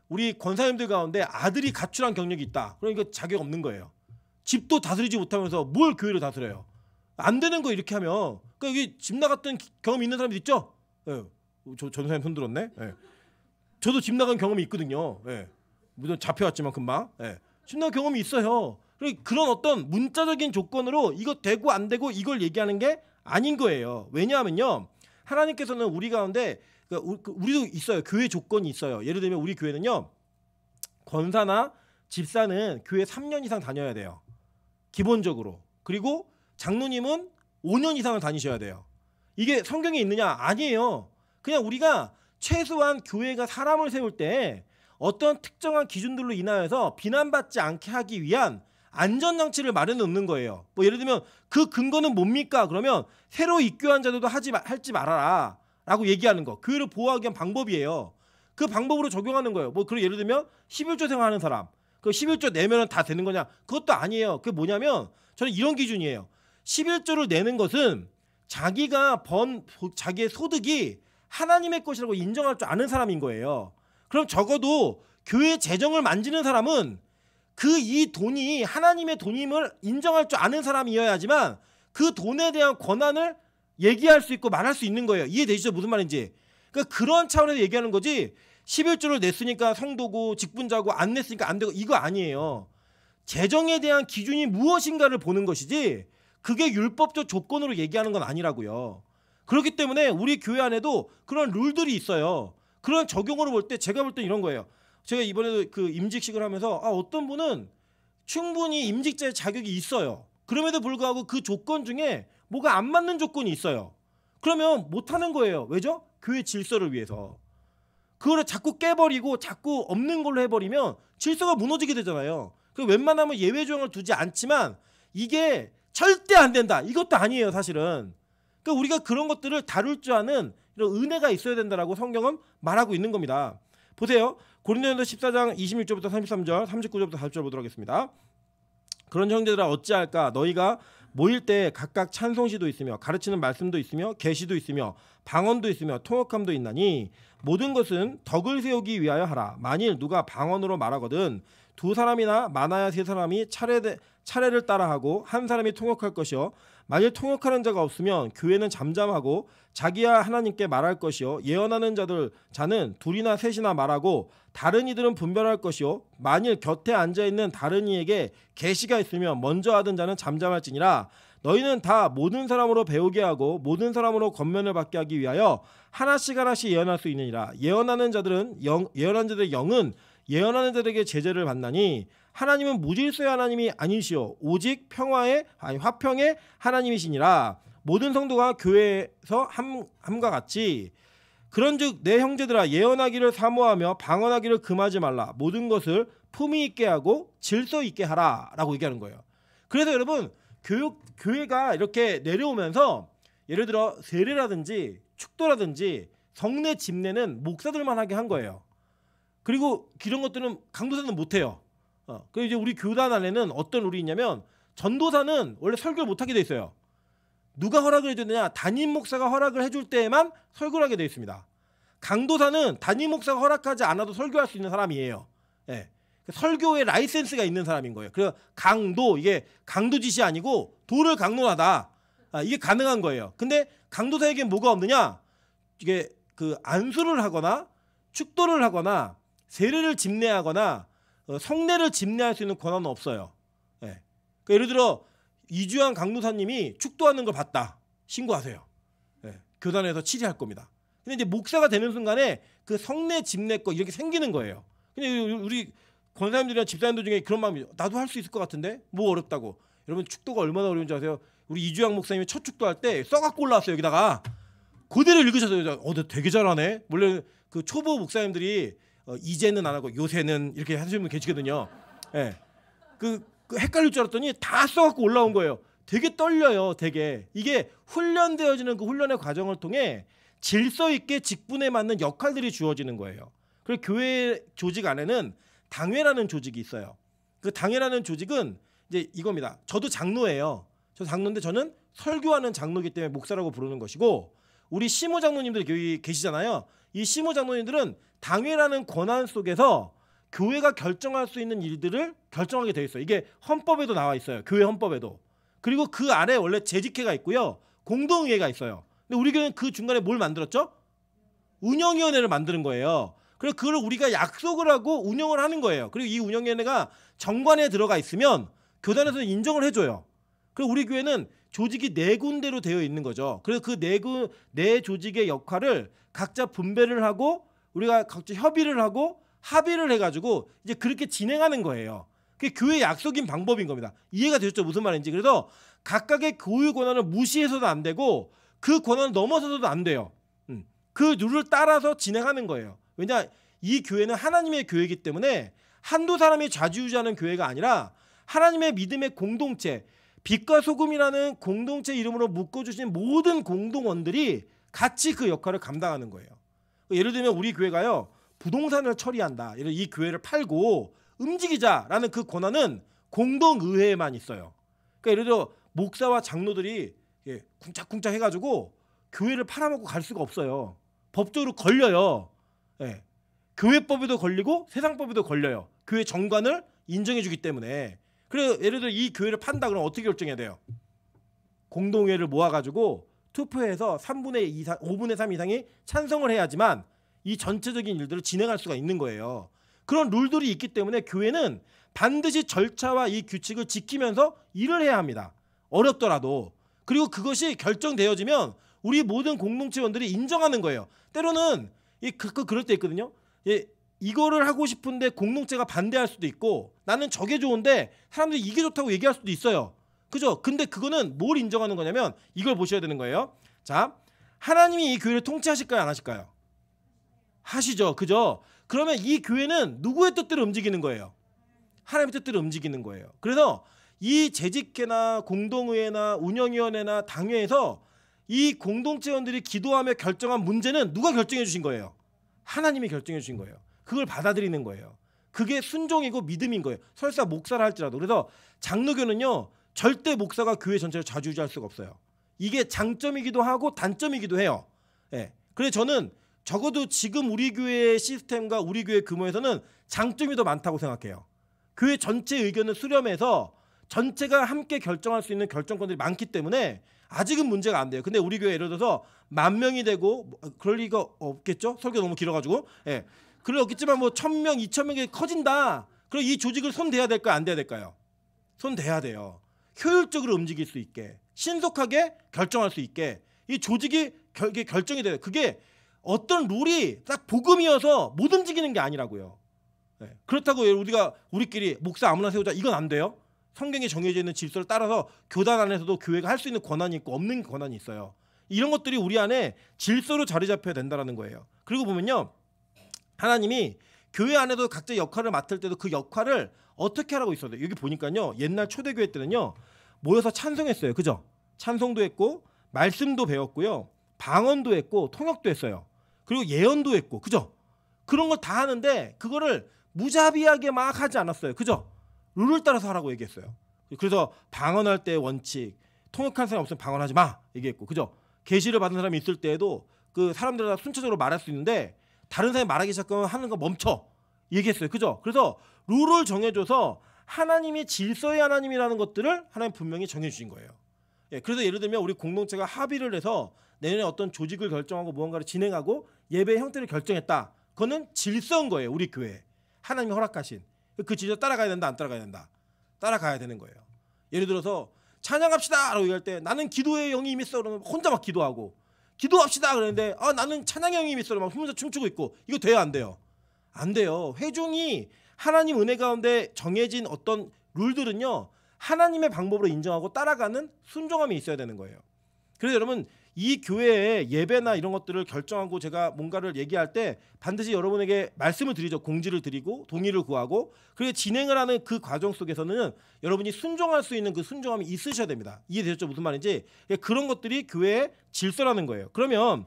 우리 권사님들 가운데 아들이 가출한 경력이 있다. 그러니까 자격 없는 거예요. 집도 다스리지 못하면서 뭘 교회를 다스려요. 안 되는 거 이렇게 하면. 그러니까 여기 집 나갔던 경험 있는 사람들 있죠? 예. 저 전사님 손 들었네. 예. 저도 집 나간 경험이 있거든요. 예. 물론 잡혀왔지만 금방. 예. 집 나간 경험이 있어요. 그런 어떤 문자적인 조건으로 이거 되고 안 되고 이걸 얘기하는 게 아닌 거예요. 왜냐하면요. 하나님께서는 우리 가운데 우리도 있어요. 교회 조건이 있어요. 예를 들면 우리 교회는요. 권사나 집사는 교회 3년 이상 다녀야 돼요. 기본적으로. 그리고 장로님은 5년 이상을 다니셔야 돼요. 이게 성경에 있느냐? 아니에요. 그냥 우리가 최소한 교회가 사람을 세울 때 어떤 특정한 기준들로 인하여서 비난받지 않게 하기 위한 안전장치를 마련해 놓는 거예요. 뭐 예를 들면 그 근거는 뭡니까? 그러면 새로 입교한 자들도 할지 말아라 라고 얘기하는 거. 교회를 보호하기 위한 방법이에요. 그 방법으로 적용하는 거예요. 뭐 그리고 예를 들면 11조 생활하는 사람, 그 11조 내면은 다 되는 거냐? 그것도 아니에요. 그게 뭐냐면 저는 이런 기준이에요. 11조를 내는 것은 자기가 번 자기의 소득이 하나님의 것이라고 인정할 줄 아는 사람인 거예요. 그럼 적어도 교회 재정을 만지는 사람은 이 돈이 하나님의 돈임을 인정할 줄 아는 사람이어야지만 그 돈에 대한 권한을 얘기할 수 있고 말할 수 있는 거예요. 이해되시죠? 무슨 말인지. 그러니까 그런 차원에서 얘기하는 거지 11조를 냈으니까 성도고 직분자고 안 냈으니까 안 되고 이거 아니에요. 재정에 대한 기준이 무엇인가를 보는 것이지 그게 율법적 조건으로 얘기하는 건 아니라고요. 그렇기 때문에 우리 교회 안에도 그런 룰들이 있어요. 그런 적용으로 볼 때 제가 볼 때 이런 거예요. 제가 이번에도 그 임직식을 하면서 어떤 분은 충분히 임직자의 자격이 있어요. 그럼에도 불구하고 그 조건 중에 뭐가 안 맞는 조건이 있어요. 그러면 못하는 거예요. 왜죠? 교회 질서를 위해서. 그거를 자꾸 깨버리고 자꾸 없는 걸로 해버리면 질서가 무너지게 되잖아요. 웬만하면 예외 조항을 두지 않지만 이게 절대 안 된다. 이것도 아니에요, 사실은. 그러니까 우리가 그런 것들을 다룰 줄 아는 이런 은혜가 있어야 된다라고 성경은 말하고 있는 겁니다. 보세요. 고린도전서 14장 26절부터 33절, 39절부터 40절 보도록 하겠습니다. 그런 형제들아 어찌할까? 너희가 모일 때 각각 찬송시도 있으며 가르치는 말씀도 있으며 계시도 있으며 방언도 있으며 통역함도 있나니 모든 것은 덕을 세우기 위하여 하라. 만일 누가 방언으로 말하거든 두 사람이나 많아야 세 사람이 차례를 따라하고 한 사람이 통역할 것이요 만일 통역하는 자가 없으면 교회는 잠잠하고 자기야 하나님께 말할 것이요 예언하는 자는 둘이나 셋이나 말하고 다른 이들은 분별할 것이요 만일 곁에 앉아있는 다른 이에게 계시가 있으면 먼저 하던 자는 잠잠할지니라. 너희는 다 모든 사람으로 배우게 하고 모든 사람으로 권면을 받게 하기 위하여 하나씩 예언할 수 있느니라. 예언하는 자들의 영은 예언하는 자들에게 제재를 받나니 하나님은 무질서의 하나님이 아니시오 오직 화평의 하나님이시니라. 모든 성도가 교회에서 함과 같이 그런즉 내 형제들아 예언하기를 사모하며 방언하기를 금하지 말라. 모든 것을 품위 있게 하고 질서 있게 하라 라고 얘기하는 거예요. 그래서 여러분 교회가 이렇게 내려오면서 예를 들어 세례라든지 축도라든지 성례 집례는 목사들만 하게 한 거예요. 그리고 이런 것들은 강도사는 못해요. 그리고 이제 우리 교단 안에는 어떤 룰이 있냐면 전도사는 원래 설교를 못하게 돼 있어요. 누가 허락을 해주느냐? 담임 목사가 허락을 해줄 때에만 설교를 하게 돼 있습니다. 강도사는 담임 목사가 허락하지 않아도 설교할 수 있는 사람이에요. 예. 설교의 라이센스가 있는 사람인 거예요. 그래서 강도, 이게 강도짓이 아니고 도를 강론하다. 이게 가능한 거예요. 근데 강도사에게 뭐가 없느냐? 이게 안수를 하거나 축도를 하거나 세례를 집례하거나 성례를 집례할 수 있는 권한은 없어요. 예. 그러니까 예를 들어 이주환 강도사님이 축도하는 걸 봤다. 신고하세요. 예. 교단에서 치리할 겁니다. 근데 이제 목사가 되는 순간에 그 성례 집례 거 이렇게 생기는 거예요. 근데 우리 권사님들이나 집사님들 중에 그런 마음이 나도 할 수 있을 것 같은데 뭐 어렵다고. 여러분 축도가 얼마나 어려운지 아세요? 우리 이주환 목사님이 첫 축도할 때 써갖고 올라왔어요. 여기다가 그대로 읽으셨어요. 너 되게 잘하네. 물론 그 초보 목사님들이 이제는 안 하고 요새는 이렇게 하시는 분 계시거든요. 예. 그 헷갈릴 줄 알았더니 다 써갖고 올라온 거예요. 되게 떨려요. 되게 이게 훈련되어지는 그 훈련의 과정을 통해 질서 있게 직분에 맞는 역할들이 주어지는 거예요. 그리고 교회 조직 안에는 당회라는 조직이 있어요. 그 당회라는 조직은 이제 이겁니다. 저도 장로예요. 저 장로인데 저는 설교하는 장로이기 때문에 목사라고 부르는 것이고 우리 시모 장로님들 여기 계시잖아요. 이 시모 장로님들은 당회라는 권한 속에서 교회가 결정할 수 있는 일들을 결정하게 돼 있어요. 이게 헌법에도 나와 있어요. 교회 헌법에도. 그리고 그 아래 원래 재직회가 있고요. 공동의회가 있어요. 근데 우리 교회는 그 중간에 뭘 만들었죠? 운영위원회를 만드는 거예요. 그래서 그걸 우리가 약속을 하고 운영을 하는 거예요. 그리고 이 운영위원회가 정관에 들어가 있으면 교단에서 인정을 해줘요. 그리고 우리 교회는 조직이 4군데로 되어 있는 거죠. 그래서 그 네 조직의 역할을 각자 분배를 하고 우리가 각자 협의를 하고 합의를 해가지고 이제 그렇게 진행하는 거예요. 그게 교회의 약속인 방법인 겁니다. 이해가 되셨죠? 무슨 말인지. 그래서 각각의 교육 권한을 무시해서도 안 되고 그 권한을 넘어서서도 안 돼요. 그 룰을 따라서 진행하는 거예요. 왜냐, 이 교회는 하나님의 교회이기 때문에 한두 사람이 좌지우지하는 교회가 아니라 하나님의 믿음의 공동체, 빛과 소금이라는 공동체 이름으로 묶어주신 모든 공동원들이 같이 그 역할을 감당하는 거예요. 예를 들면 우리 교회가요, 부동산을 처리한다, 이 교회를 팔고 움직이자라는 그 권한은 공동의회에만 있어요. 그러니까 예를 들어 목사와 장로들이 쿵짝쿵짝 해가지고 교회를 팔아먹고 갈 수가 없어요. 법적으로 걸려요. 예. 교회법에도 걸리고 세상법에도 걸려요. 교회 정관을 인정해주기 때문에. 그래서 예를 들어 이 교회를 판다 그러면 어떻게 결정해야 돼요? 공동회를 모아가지고 투표해서 5분의 3 이상이 찬성을 해야지만 이 전체적인 일들을 진행할 수가 있는 거예요. 그런 룰들이 있기 때문에 교회는 반드시 절차와 이 규칙을 지키면서 일을 해야 합니다. 어렵더라도. 그리고 그것이 결정되어지면 우리 모든 공동체원들이 인정하는 거예요. 때로는 그럴 때 있거든요. 이거를 하고 싶은데 공동체가 반대할 수도 있고 나는 저게 좋은데 사람들이 이게 좋다고 얘기할 수도 있어요. 그죠? 근데 그거는 뭘 인정하는 거냐면 이걸 보셔야 되는 거예요. 자, 하나님이 이 교회를 통치하실까요? 안 하실까요? 하시죠. 그죠? 그러면 이 교회는 누구의 뜻대로 움직이는 거예요? 하나님의 뜻대로 움직이는 거예요. 그래서 이 재직회나 공동의회나 운영위원회나 당회에서 이 공동체원들이 기도하며 결정한 문제는 누가 결정해 주신 거예요? 하나님이 결정해 주신 거예요. 그걸 받아들이는 거예요. 그게 순종이고 믿음인 거예요. 설사 목사를 할지라도. 그래서 장로교는요, 절대 목사가 교회 전체를 좌지우지할 수가 없어요. 이게 장점이기도 하고 단점이기도 해요. 예. 그래서 저는 적어도 지금 우리 교회의 시스템과 우리 교회 규모에서는 장점이 더 많다고 생각해요. 교회 전체 의견을 수렴해서 전체가 함께 결정할 수 있는 결정권들이 많기 때문에 아직은 문제가 안 돼요. 근데 우리 교회 예를 들어서 10,000명이 되고 그럴 리가 없겠죠? 설교 너무 길어가지고. 예. 그럴 없겠지만 1,000명, 2,000명이 커진다. 그럼 이 조직을 손대야 될까요? 안 돼야 될까요? 손대야 돼요. 효율적으로 움직일 수 있게, 신속하게 결정할 수 있게 이 조직이 결정이 돼요. 그게 어떤 룰이 딱 복음이어서 못 움직이는 게 아니라고요. 예. 그렇다고 우리끼리 목사 아무나 세우자 이건 안 돼요. 성경에 정해져 있는 질서를 따라서 교단 안에서도 교회가 할 수 있는 권한이 있고 없는 권한이 있어요. 이런 것들이 우리 안에 질서로 자리 잡혀야 된다는 거예요. 그리고 보면요, 하나님이 교회 안에도 각자 역할을 맡을 때도 그 역할을 어떻게 하라고 있어요. 여기 보니까요, 옛날 초대교회 때는요 모여서 찬송했어요. 그죠? 찬송도 했고 말씀도 배웠고요, 방언도 했고 통역도 했어요. 그리고 예언도 했고, 그죠? 그런 걸 다 하는데 그거를 무자비하게 막 하지 않았어요. 그죠? 룰을 따라서 하라고 얘기했어요. 그래서 방언할 때 원칙, 통역한 사람 없으면 방언하지 마 얘기했고, 그죠? 계시를 받은 사람이 있을 때에도 그 사람들마다 순차적으로 말할 수 있는데 다른 사람이 말하기 시작하면 하는 거 멈춰 얘기했어요. 그죠? 그래서 룰을 정해줘서 하나님이 질서의 하나님이라는 것들을 하나님 분명히 정해주신 거예요. 예, 그래서 예를 들면 우리 공동체가 합의를 해서 내년에 어떤 조직을 결정하고 무언가를 진행하고 예배의 형태를 결정했다. 그거는 질서인 거예요. 우리 교회 하나님이 허락하신 그 질서 따라가야 된다, 안 따라가야 된다? 따라가야 되는 거예요. 예를 들어서 찬양합시다 라고 얘기할 때 나는 기도의 영이 임했어 그러면 혼자 막 기도하고, 기도합시다 그러는데 나는 찬양의 영이 임했어 막 혼자 춤추고 있고, 이거 돼요, 안 돼요? 안 돼요. 회중이 하나님 은혜 가운데 정해진 어떤 룰들은요 하나님의 방법으로 인정하고 따라가는 순종함이 있어야 되는 거예요. 그래서 여러분 이 교회의 예배나 이런 것들을 결정하고 제가 뭔가를 얘기할 때 반드시 여러분에게 말씀을 드리죠. 공지를 드리고 동의를 구하고, 그리고 진행을 하는 그 과정 속에서는 여러분이 순종할 수 있는 그 순종함이 있으셔야 됩니다. 이해되셨죠? 무슨 말인지. 그런 것들이 교회의 질서라는 거예요. 그러면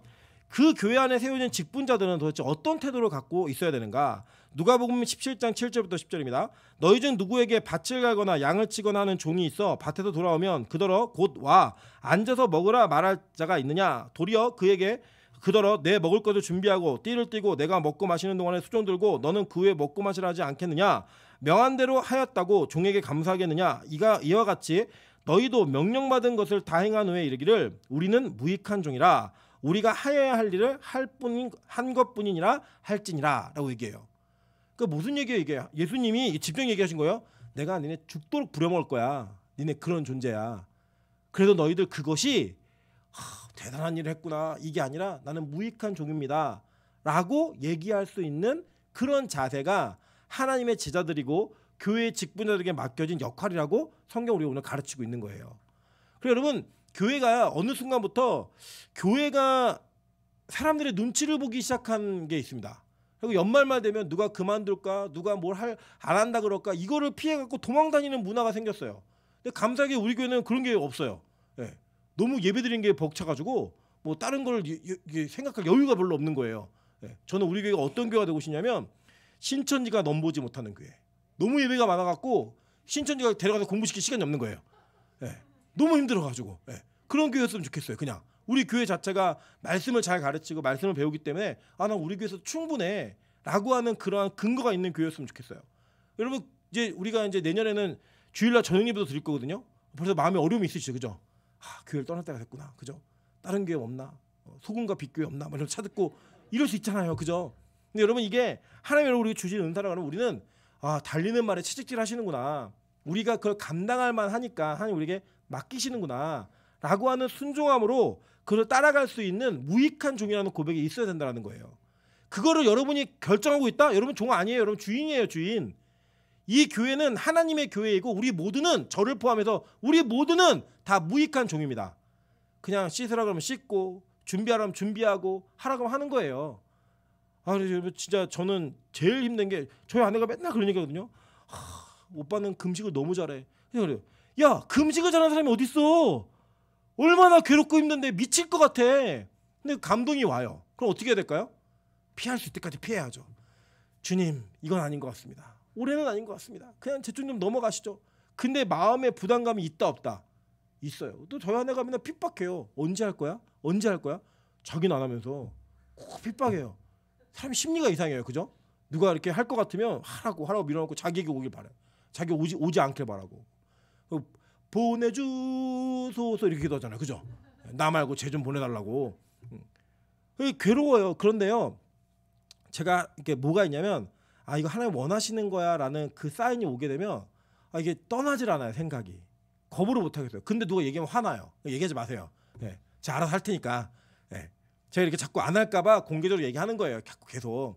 그 교회 안에 세워진 직분자들은 도대체 어떤 태도를 갖고 있어야 되는가? 누가복음 17장 7절부터 10절입니다. 너희 중 누구에게 밭을 갈거나 양을 치거나 하는 종이 있어 밭에서 돌아오면 그더러 곧 와 앉아서 먹으라 말할 자가 있느냐? 도리어 그에게 그더러 내 먹을 것을 준비하고 띠를 띠고 내가 먹고 마시는 동안에 수종 들고 너는 그 후에 먹고 마시라 하지 않겠느냐? 명한 대로 하였다고 종에게 감사하겠느냐? 이와 같이 너희도 명령받은 것을 다 행한 후에 이르기를 우리는 무익한 종이라 우리가 하여야 할 일을 한 것뿐이니라 할지니라 라고 얘기해요. 그 무슨 얘기예요 이게? 예수님이 직접 얘기하신 거예요. 내가 니네 죽도록 부려먹을 거야. 니네 그런 존재야. 그래도 너희들 그것이 대단한 일을 했구나. 이게 아니라 나는 무익한 종입니다 라고 얘기할 수 있는 그런 자세가 하나님의 제자들이고 교회의 직분자들에게 맡겨진 역할이라고 성경 우리 오늘 가르치고 있는 거예요. 그리고 여러분 교회가 어느 순간부터 교회가 사람들의 눈치를 보기 시작한 게 있습니다. 그리고 연말만 되면 누가 그만둘까, 누가 뭘 안 한다 그럴까, 이거를 피해갖고 도망다니는 문화가 생겼어요. 근데 감사하게 우리 교회는 그런 게 없어요. 예. 너무 예배드린 게 벅차가지고 뭐 다른 걸 생각할 여유가 별로 없는 거예요. 예. 저는 우리 교회가 어떤 교회가 되고 싶냐면 신천지가 넘보지 못하는 교회. 너무 예배가 많아갖고 신천지가 데려가서 공부시킬 시간이 없는 거예요. 예. 너무 힘들어가지고 그런 교회였으면 좋겠어요. 그냥 우리 교회 자체가 말씀을 잘 가르치고 말씀을 배우기 때문에 난 우리 교회에서 충분해 라고 하는 그러한 근거가 있는 교회였으면 좋겠어요. 여러분 이제 우리가 이제 내년에는 주일날 저녁 예배도 드릴 거거든요. 벌써 마음에 어려움이 있으시죠, 그죠? 교회를 떠날 때가 됐구나, 그죠? 다른 교회 없나? 소금과 빛교회 없나? 막 이런 차 듣고 이럴 수 있잖아요, 그죠? 근데 여러분 이게 하나님 우리에게 주신 은사라고 하면 우리는 달리는 말에 채찍질 하시는구나. 우리가 그걸 감당할 만하니까 하나님 우리에게 맡기시는구나 라고 하는 순종함으로 그걸 따라갈 수 있는 무익한 종이라는 고백이 있어야 된다는 거예요. 그거를 여러분이 결정하고 있다? 여러분 종 아니에요. 여러분 주인이에요, 주인. 이 교회는 하나님의 교회이고 우리 모두는 저를 포함해서 우리 모두는 다 무익한 종입니다. 그냥 씻으라 그러면 씻고 준비하라면 준비하고 하라고 하면 하는 거예요. 그래서 여러분 진짜 저는 제일 힘든 게 저희 아내가 맨날 그런 얘기거든요. 오빠는 금식을 너무 잘해. 그래요. 야, 금식을 잘하는 사람이 어딨어? 얼마나 괴롭고 힘든데 미칠 것 같아. 근데 감동이 와요. 그럼 어떻게 해야 될까요? 피할 수 있을 때까지 피해야죠. 주님, 이건 아닌 것 같습니다. 올해는 아닌 것 같습니다. 그냥 제 쪽 좀 넘어가시죠. 근데 마음에 부담감이 있다 없다? 있어요. 또 저희 아내가 맨날 핍박해요. 언제 할 거야? 언제 할 거야? 자기는 안 하면서 꼭 핍박해요. 사람 심리가 이상해요, 그죠? 누가 이렇게 할 것 같으면 하라고 밀어놓고 자기에게 오길 바래. 자기 오지 않길 바라고. 보내주소서 이렇게 기도하잖아요, 그죠? 나 말고 쟤 좀 보내달라고. 괴로워요. 그런데요, 제가 이게 뭐가 있냐면 이거 하나님 원하시는 거야라는 그 사인이 오게 되면 이게 떠나질 않아요, 생각이. 거부를 못 하겠어요. 근데 누가 얘기하면 화나요. 얘기하지 마세요. 제가 알아서 할 테니까. 제가 이렇게 자꾸 안 할까봐 공개적으로 얘기하는 거예요. 자꾸 계속.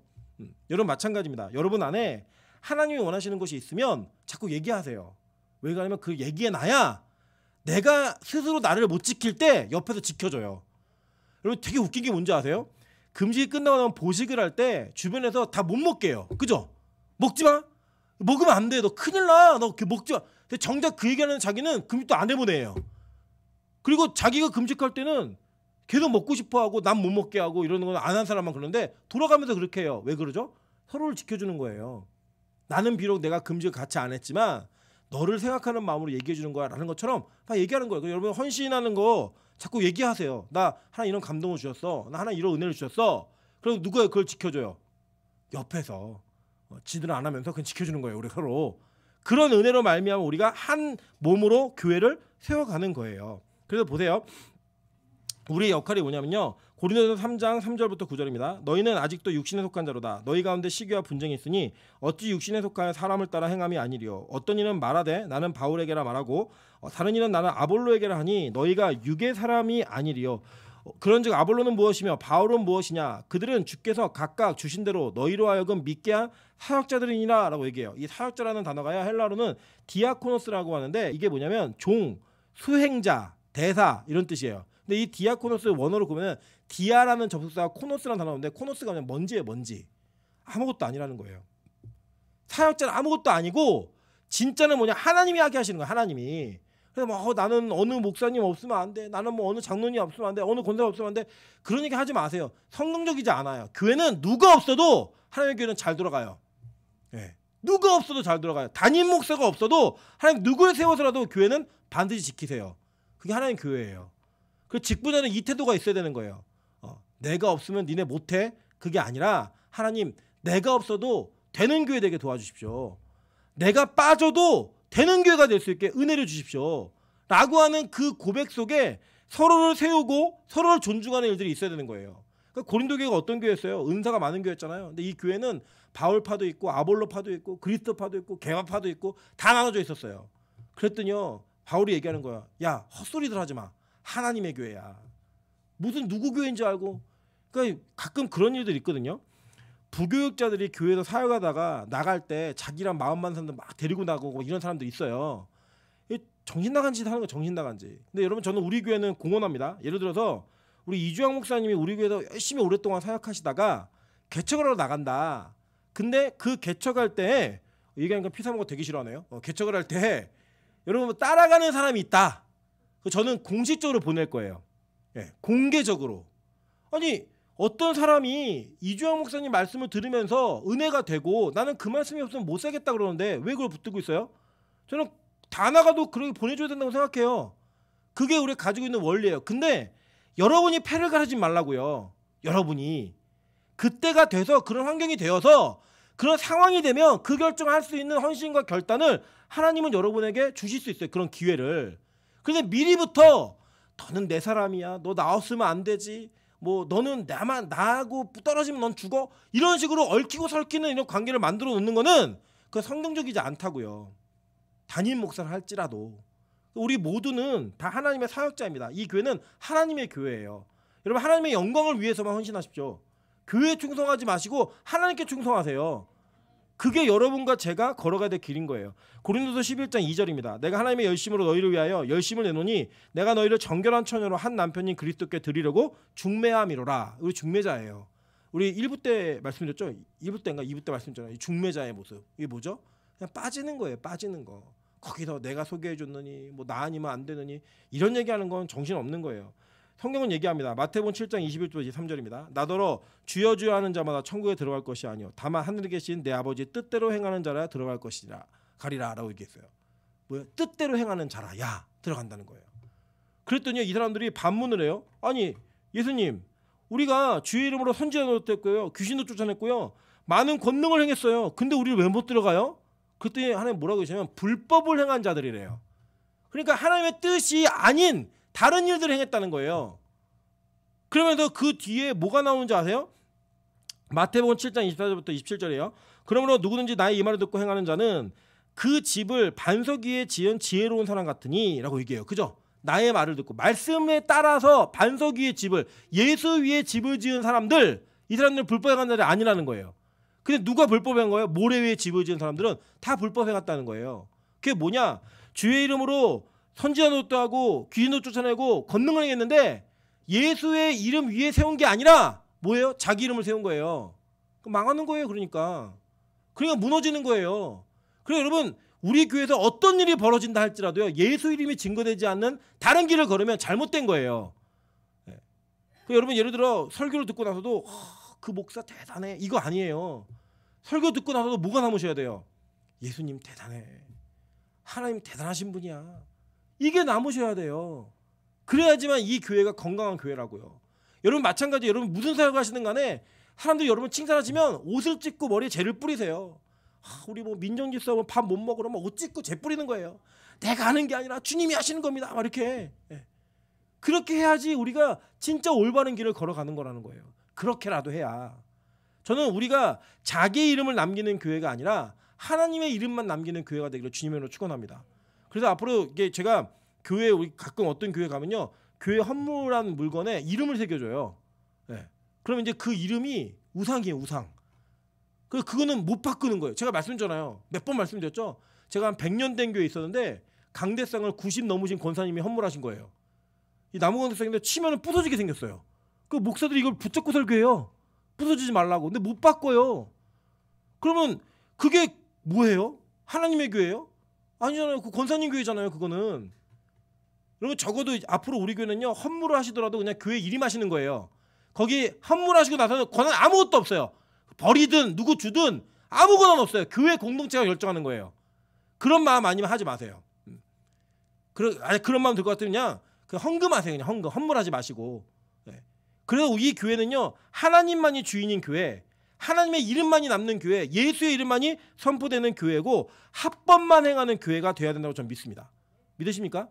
여러분 마찬가지입니다. 여러분 안에 하나님이 원하시는 것이 있으면 자꾸 얘기하세요. 왜 그러냐면 그 얘기해 놔야 내가 스스로 나를 못 지킬 때 옆에서 지켜줘요. 여러분 되게 웃긴 게 뭔지 아세요? 금식이 끝나고 나면 보식을 할 때 주변에서 다 못 먹게 해요. 그죠? 먹지 마. 먹으면 안 돼. 너 큰일 나. 너 먹지 마. 근데 정작 그 얘기하는 자기는 금식도 안 해보내요. 그리고 자기가 금식할 때는 계속 먹고 싶어하고 난 못 먹게 하고 이러는 건 안 한 사람만 그러는데 돌아가면서 그렇게 해요. 왜 그러죠? 서로를 지켜주는 거예요. 나는 비록 내가 금식을 같이 안 했지만 너를 생각하는 마음으로 얘기해 주는 거야 라는 것처럼 다 얘기하는 거예요. 여러분 헌신하는 거 자꾸 얘기하세요. 나 하나 이런 감동을 주셨어. 나 하나 이런 은혜를 주셨어. 그럼 누가 그걸 지켜줘요? 옆에서. 지들은 안 하면서 그냥 지켜주는 거예요. 우리 서로. 그런 은혜로 말미암아 우리가 한 몸으로 교회를 세워가는 거예요. 그래서 보세요. 우리의 역할이 뭐냐면요. 고린도서 3장 3절부터 9절입니다. 너희는 아직도 육신에 속한 자로다. 너희 가운데 시기와 분쟁이 있으니 어찌 육신에 속한 사람을 따라 행함이 아니리요. 어떤 이는 말하되 나는 바울에게라 말하고 다른 이는 나는 아볼로에게라 하니 너희가 육의 사람이 아니리요. 그런즉 아볼로는 무엇이며 바울은 무엇이냐? 그들은 주께서 각각 주신 대로 너희로 하여금 믿게 한 사역자들이니라 라고 얘기해요. 이 사역자라는 단어가 헬라어로는 디아코노스라고 하는데 이게 뭐냐면 종, 수행자, 대사 이런 뜻이에요. 근데 이 디아코노스 원어로 보면 디아라는 접속사가 코노스라는 단어인데 코노스가 그냥 먼지예요, 먼지. 아무것도 아니라는 거예요. 사역자는 아무것도 아니고 진짜는 뭐냐? 하나님이 하게 하시는 거예요, 하나님이. 그래서 뭐 나는 어느 목사님 없으면 안 돼. 나는 뭐 어느 장로님 없으면 안 돼. 어느 권사 없으면 안 돼. 그런 얘기 하지 마세요. 성경적이지 않아요. 교회는 누가 없어도 하나님의 교회는 잘 돌아가요. 누가 없어도 잘 돌아가요. 담임 목사가 없어도 하나님 누구를 세워서라도 교회는 반드시 지키세요. 그게 하나님 교회예요. 그 직분자는 이 태도가 있어야 되는 거예요. 내가 없으면 니네 못해. 그게 아니라 하나님 내가 없어도 되는 교회 되게 도와주십시오. 내가 빠져도 되는 교회가 될 수 있게 은혜를 주십시오. 라고 하는 그 고백 속에 서로를 세우고 서로를 존중하는 일들이 있어야 되는 거예요. 그러니까 고린도 교회가 어떤 교회였어요? 은사가 많은 교회였잖아요. 근데 이 교회는 바울파도 있고 아볼로파도 있고 그리스도파도 있고 개바파도 있고 다 나눠져 있었어요. 그랬더니요 바울이 얘기하는 거야. 야 헛소리들 하지 마. 하나님의 교회야. 무슨 누구 교회인지 알고. 그러니까 가끔 그런 일들이 있거든요. 부교육자들이 교회에서 사역하다가 나갈 때 자기랑 마음 맞는 사람들 막 데리고 나가고 이런 사람들 있어요. 정신 나간 짓 하는 거 정신 나간 짓. 근데 여러분 저는 우리 교회는 공헌합니다. 예를 들어서 우리 이주영 목사님이 우리 교회에서 열심히 오랫동안 사역하시다가 개척을 하러 나간다. 근데 그 개척할 때 얘기하니까 피사먹고 되게 싫어하네요. 개척을 할 때 여러분 따라가는 사람이 있다. 저는 공식적으로 보낼 거예요. 예, 공개적으로. 아니 어떤 사람이 이주영 목사님 말씀을 들으면서 은혜가 되고 나는 그 말씀이 없으면 못 살겠다 그러는데 왜 그걸 붙들고 있어요? 저는 다 나가도 그렇게 보내줘야 된다고 생각해요. 그게 우리가 가지고 있는 원리예요. 근데 여러분이 패를 가르지 말라고요. 여러분이 그때가 돼서 그런 환경이 되어서 그런 상황이 되면 그 결정을 할 수 있는 헌신과 결단을 하나님은 여러분에게 주실 수 있어요. 그런 기회를. 근데 미리부터 너는 내 사람이야. 너 나 없으면 안 되지. 뭐 너는 나하고 떨어지면 넌 죽어. 이런 식으로 얽히고 설키는 이런 관계를 만들어 놓는 거는 그 성경적이지 않다고요. 담임 목사를 할지라도 우리 모두는 다 하나님의 사역자입니다. 이 교회는 하나님의 교회예요. 여러분 하나님의 영광을 위해서만 헌신하십시오. 교회에 충성하지 마시고 하나님께 충성하세요. 그게 여러분과 제가 걸어가야 될 길인 거예요. 고린도서 11장 2절입니다. 내가 하나님의 열심으로 너희를 위하여 열심을 내노니 내가 너희를 정결한 처녀로 한 남편인 그리스도께 드리려고 중매함이로라. 우리 중매자예요. 우리 1부 때 말씀드렸죠? 1부 때인가 2부 때 말씀드렸잖아요. 중매자의 모습. 이게 뭐죠? 그냥 빠지는 거예요. 빠지는 거. 거기서 내가 소개해 줬느니 뭐 나 아니면 안 되느니 이런 얘기하는 건 정신없는 거예요. 성경은 얘기합니다. 마태복음 7장 21절 23절입니다. 나더러 주여 주여 하는 자마다 천국에 들어갈 것이 아니요 다만 하늘에 계신 내 아버지 뜻대로 행하는 자라 들어갈 것이라 가리라 라고 얘기했어요. 뭐야? 뜻대로 행하는 자라야 들어간다는 거예요. 그랬더니 이 사람들이 반문을 해요. 아니 예수님 우리가 주의 이름으로 선지자도 됐고요 귀신도 쫓아냈고요 많은 권능을 행했어요. 근데 우리를 왜 못 들어가요? 그랬더니 하나님 뭐라고 하시냐면 불법을 행한 자들이래요. 그러니까 하나님의 뜻이 아닌 다른 일들을 행했다는 거예요. 그러면서 그 뒤에 뭐가 나오는지 아세요? 마태복음 7장 24절부터 27절이에요. 그러므로 누구든지 나의 이 말을 듣고 행하는 자는 그 집을 반석 위에 지은 지혜로운 사람 같으니 라고 얘기해요. 그죠? 나의 말을 듣고 말씀에 따라서 반석 위에 집을 예수 위에 집을 지은 사람들 이 사람들은 불법에 간 자들이 아니라는 거예요. 근데 누가 불법에 간 거예요? 모래 위에 집을 지은 사람들은 다 불법에 갔다는 거예요. 그게 뭐냐? 주의 이름으로 선지자 노릇도 하고 귀신도 쫓아내고 권능을 행했는데 예수의 이름 위에 세운 게 아니라 뭐예요? 자기 이름을 세운 거예요. 망하는 거예요. 그러니까 무너지는 거예요. 그래서 여러분 우리 교회에서 어떤 일이 벌어진다 할지라도요 예수 이름이 증거되지 않는 다른 길을 걸으면 잘못된 거예요. 네. 여러분 예를 들어 설교를 듣고 나서도 그 목사 대단해 이거 아니에요. 설교 듣고 나서도 뭐가 남으셔야 돼요? 예수님 대단해. 하나님 대단하신 분이야. 이게 남으셔야 돼요. 그래야지만 이 교회가 건강한 교회라고요. 여러분 마찬가지 여러분 무슨 사역을 하시든 간에 사람들이 여러분 칭찬하시면 옷을 찢고 머리에 재를 뿌리세요. 우리 뭐 민정집사하면 밥 못 먹으러 막 옷 찢고 재 뿌리는 거예요. 내가 하는 게 아니라 주님이 하시는 겁니다. 막 이렇게. 그렇게 해야지 우리가 진짜 올바른 길을 걸어가는 거라는 거예요. 그렇게라도 해야. 저는 우리가 자기의 이름을 남기는 교회가 아니라 하나님의 이름만 남기는 교회가 되기를 주님으로 축원합니다. 그래서 앞으로 이게 제가 교회 우리 가끔 어떤 교회 가면요 교회 헌물한 물건에 이름을 새겨줘요. 그러면 이제 그 이름이 우상이에요. 우상. 그거는 못 바꾸는 거예요. 제가 말씀드렸잖아요. 몇 번 말씀드렸죠. 제가 한 100년 된 교회에 있었는데 강대상을 90 넘으신 권사님이 헌물하신 거예요. 이 나무 강대상인데 치면은 부서지게 생겼어요. 그 목사들이 이걸 붙잡고 설교해요. 부서지지 말라고. 근데 못 바꿔요. 그러면 그게 뭐예요? 하나님의 교회예요? 아니잖아요. 그 권사님 교회잖아요. 그거는. 여러분 적어도 앞으로 우리 교회는요 헌물을 하시더라도 그냥 교회 일임하시는 거예요. 거기 헌물하시고 나서는 권한 아무것도 없어요. 버리든 누구 주든 아무 권한 없어요. 교회 공동체가 결정하는 거예요. 그런 마음 아니면 하지 마세요. 그런 마음 들 것 같으면 그냥 헌금하세요. 그냥 헌물하지 마시고. 그래서 이 교회는요, 하나님만이 주인인 교회, 하나님의 이름만이 남는 교회, 예수의 이름만이 선포되는 교회고 합법만 행하는 교회가 돼야 된다고 저는 믿습니다. 믿으십니까?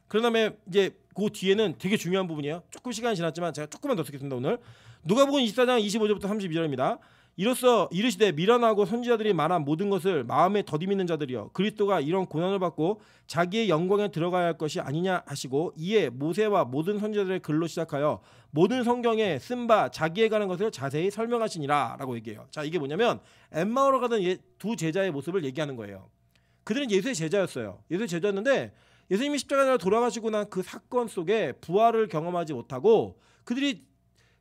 그런 다음에 이제 그 뒤에는 되게 중요한 부분이에요. 조금 시간이 지났지만 제가 조금만 더 쓰겠습니다. 오늘 누가복음 24장 25절부터 32절입니다. 이로써 이르시되 미련하고 선지자들이 말한 모든 것을 마음에 더디미는 자들이여 그리스도가 이런 고난을 받고 자기의 영광에 들어가야 할 것이 아니냐 하시고 이에 모세와 모든 선지자들의 글로 시작하여 모든 성경에 쓴 바 자기에 관한 것을 자세히 설명하시니라 라고 얘기해요. 자, 이게 뭐냐면 엠마오로 가던 두 제자의 모습을 얘기하는 거예요. 그들은 예수의 제자였어요. 예수의 제자였는데 예수님이 십자가에 돌아가시고 난 그 사건 속에 부활을 경험하지 못하고 그들이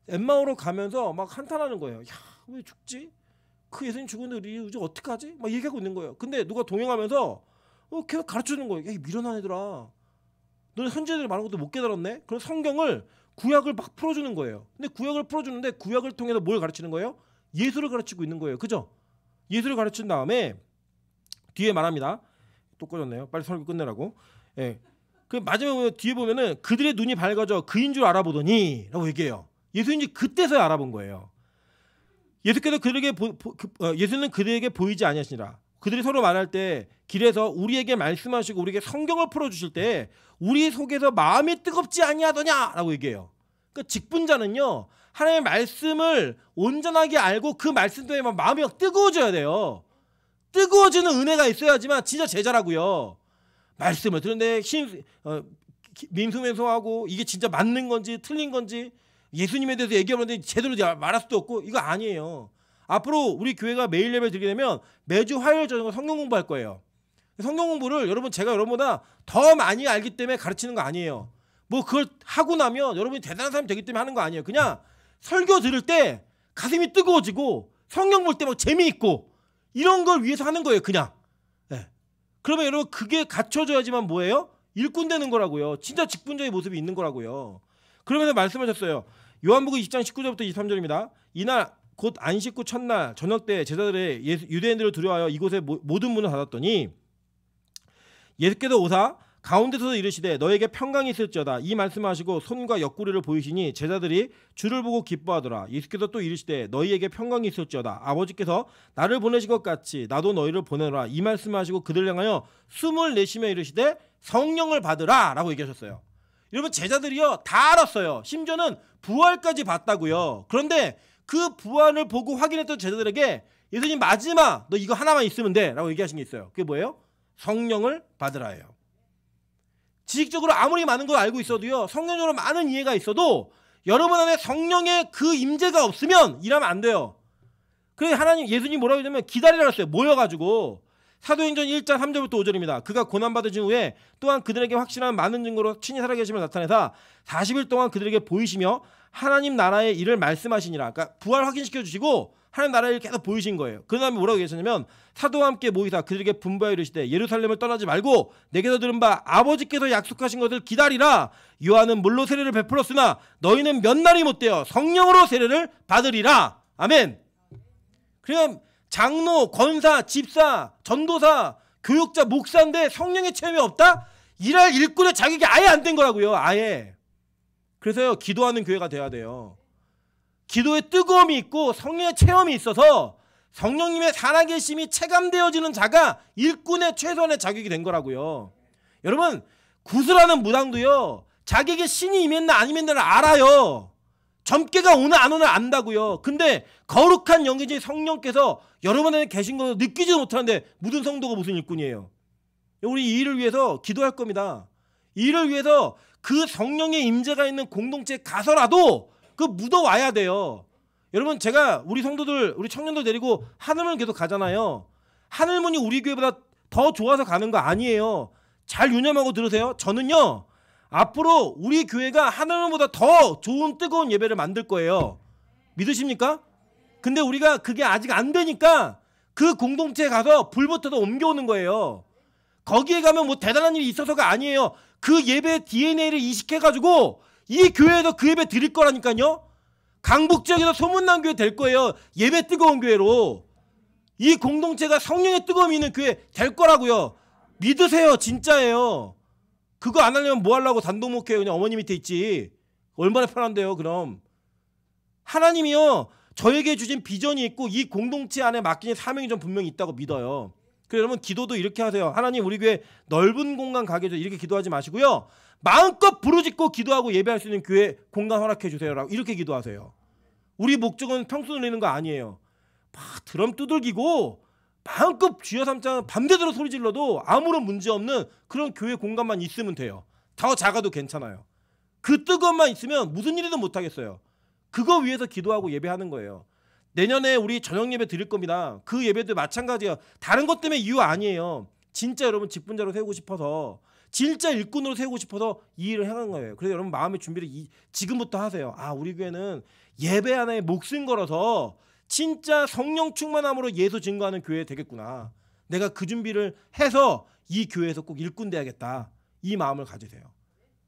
엠마오로 가면서 막 한탄하는 거예요. 야, 왜 죽지? 그 예수님 죽었는데 우리 이제 어떡하지? 막 얘기하고 있는 거예요. 근데 누가 동행하면서 계속 가르쳐주는 거예요. 야, 이 미련한 애들아, 너네 선지자들이 말한 것도 못 깨달았네? 그런 성경을 구약을 막 풀어주는 거예요. 근데 구약을 풀어주는데 구약을 통해서 뭘 가르치는 거예요? 예수를 가르치고 있는 거예요. 그죠? 예수를 가르친 다음에 뒤에 말합니다. 또 꺼졌네요. 빨리 설교 끝내라고. 예. 그 마지막에 뒤에 보면은 그들의 눈이 밝아져 그인 줄 알아보더니 라고 얘기해요. 예수인지 그때서야 알아본 거예요. 예수께서 예수는 그들에게 보이지 아니하시니라. 그들이 서로 말할 때 길에서 우리에게 말씀하시고 우리에게 성경을 풀어주실 때 우리 속에서 마음이 뜨겁지 아니하더냐라고 얘기해요. 그러니까 직분자는요, 하나님의 말씀을 온전하게 알고 그 말씀 때문에 마음이 막 뜨거워져야 돼요. 뜨거워지는 은혜가 있어야지만 진짜 제자라고요. 말씀을 듣는데 민수맹소하고 이게 진짜 맞는 건지 틀린 건지 예수님에 대해서 얘기하는데 제대로 말할 수도 없고 이거 아니에요. 앞으로 우리 교회가 매일 예배 드리게 되면 매주 화요일 저녁에 성경 공부할 거예요. 성경 공부를 제가 여러분보다 더 많이 알기 때문에 가르치는 거 아니에요. 뭐 그걸 하고 나면 여러분이 대단한 사람이 되기 때문에 하는 거 아니에요. 그냥 설교 들을 때 가슴이 뜨거워지고 성경 볼 때 막 재미있고 이런 걸 위해서 하는 거예요. 그냥. 네. 그러면 여러분 그게 갖춰져야지만 뭐예요? 일꾼 되는 거라고요. 진짜 직분자의 모습이 있는 거라고요. 그러면서 말씀하셨어요. 요한복음 20장 19절부터 23절입니다. 이날 곧 안식 후 첫날 저녁 때 제자들의 유대인들을 두려워하여 이곳에 모든 문을 닫았더니 예수께서 오사 가운데 서서 이르시되 너에게 평강이 있을지어다. 이 말씀하시고 손과 옆구리를 보이시니 제자들이 주를 보고 기뻐하더라. 예수께서 또 이르시되 너희에게 평강이 있을지어다. 아버지께서 나를 보내신 것 같이 나도 너희를 보내노라. 이 말씀하시고 그들 향하여 숨을 내쉬며 이르시되 성령을 받으라 라고 얘기하셨어요. 여러분 제자들이요 다 알았어요. 심지어는 부활까지 봤다고요. 그런데 그 부활을 보고 확인했던 제자들에게 예수님 마지막 너 이거 하나만 있으면 돼 라고 얘기하신 게 있어요. 그게 뭐예요? 성령을 받으라예요. 지식적으로 아무리 많은 걸 알고 있어도요, 성경적으로 많은 이해가 있어도 여러분 안에 성령의 그 임재가 없으면 일하면 안 돼요. 그래서 예수님 뭐라고 하냐면 기다리라고 했어요. 모여가지고. 사도행전 1장 3절부터 5절입니다. 그가 고난받으신 후에 또한 그들에게 확실한 많은 증거로 친히 살아계심을 나타내사 40일 동안 그들에게 보이시며 하나님 나라의 일을 말씀하시니라. 그러니까 부활 확인시켜 주시고 하나님 나라의 일을 계속 보이신 거예요. 그 다음에 뭐라고 얘기하셨냐면 사도와 함께 모이사 그들에게 분부하여 이르시되 예루살렘을 떠나지 말고 내게서 들은 바 아버지께서 약속하신 것을 기다리라. 요한은 물로 세례를 베풀었으나 너희는 몇 날이 못되어 성령으로 세례를 받으리라. 아멘. 그냥 장로, 권사, 집사, 전도사, 교육자, 목사인데 성령의 체험이 없다? 일할 일꾼의 자격이 아예 안 된 거라고요. 아예. 그래서요 기도하는 교회가 돼야 돼요. 기도에 뜨거움이 있고 성령의 체험이 있어서 성령님의 살아계심이 체감되어지는 자가 일꾼의 최선의 자격이 된 거라고요. 여러분 구슬하는 무당도요 자기에게 신이 임했나 안 임했나를 알아요. 점괘가 오나 안 오나 안다고요. 근데 거룩한 영이신 성령께서 여러분 안에 계신 거 느끼지도 못하는데 무슨 성도가 무슨 일꾼이에요. 우리 이 일을 위해서 기도할 겁니다. 이 일을 위해서 그 성령의 임재가 있는 공동체에 가서라도 그 묻어와야 돼요. 여러분 제가 우리 성도들 우리 청년들 데리고 하늘문 계속 가잖아요. 하늘문이 우리 교회보다 더 좋아서 가는 거 아니에요. 잘 유념하고 들으세요. 저는요 앞으로 우리 교회가 하늘문보다 더 좋은 뜨거운 예배를 만들 거예요. 믿으십니까? 근데 우리가 그게 아직 안 되니까 그 공동체에 가서 불부터도 옮겨오는 거예요. 거기에 가면 뭐 대단한 일이 있어서가 아니에요. 그 예배의 DNA를 이식해가지고 이 교회에서 그 예배 드릴 거라니까요. 강북 지역에서 소문난 교회 될 거예요. 예배 뜨거운 교회로. 이 공동체가 성령의 뜨거움이 있는 교회 될 거라고요. 믿으세요. 진짜예요. 그거 안 하려면 뭐 하려고 단독 목회 그냥 어머니 밑에 있지. 얼마나 편한데요. 그럼 하나님이요 저에게 주신 비전이 있고 이 공동체 안에 맡긴 사명이 좀 분명히 있다고 믿어요. 그래서 여러분 기도도 이렇게 하세요. 하나님 우리 교회 넓은 공간 가게 해줘. 이렇게 기도하지 마시고요. 마음껏 부르짖고 기도하고 예배할 수 있는 교회 공간 허락해 주세요라고 이렇게 기도하세요. 우리 목적은 평수 늘리는 거 아니에요. 막 드럼 두들기고 마음껏 주여 삼창 밤새도록 소리 질러도 아무런 문제 없는 그런 교회 공간만 있으면 돼요. 더 작아도 괜찮아요. 그 뜨거움만 있으면 무슨 일이든 못 하겠어요. 그거 위해서 기도하고 예배하는 거예요. 내년에 우리 저녁 예배 드릴 겁니다. 그 예배도 마찬가지예요. 다른 것 때문에 이유 아니에요. 진짜 여러분 직분자로 세우고 싶어서 진짜 일꾼으로 세우고 싶어서 이 일을 하는 거예요. 그래서 여러분 마음의 준비를 지금부터 하세요. 아 우리 교회는 예배 하나에 목숨 걸어서 진짜 성령 충만함으로 예수 증거하는 교회 되겠구나. 내가 그 준비를 해서 이 교회에서 꼭 일꾼 돼야겠다. 이 마음을 가지세요.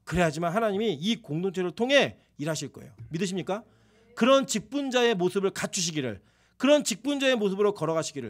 그래야지만 하나님이 이 공동체를 통해 일하실 거예요. 믿으십니까? 그런 직분자의 모습을 갖추시기를, 그런 직분자의 모습으로 걸어가시기를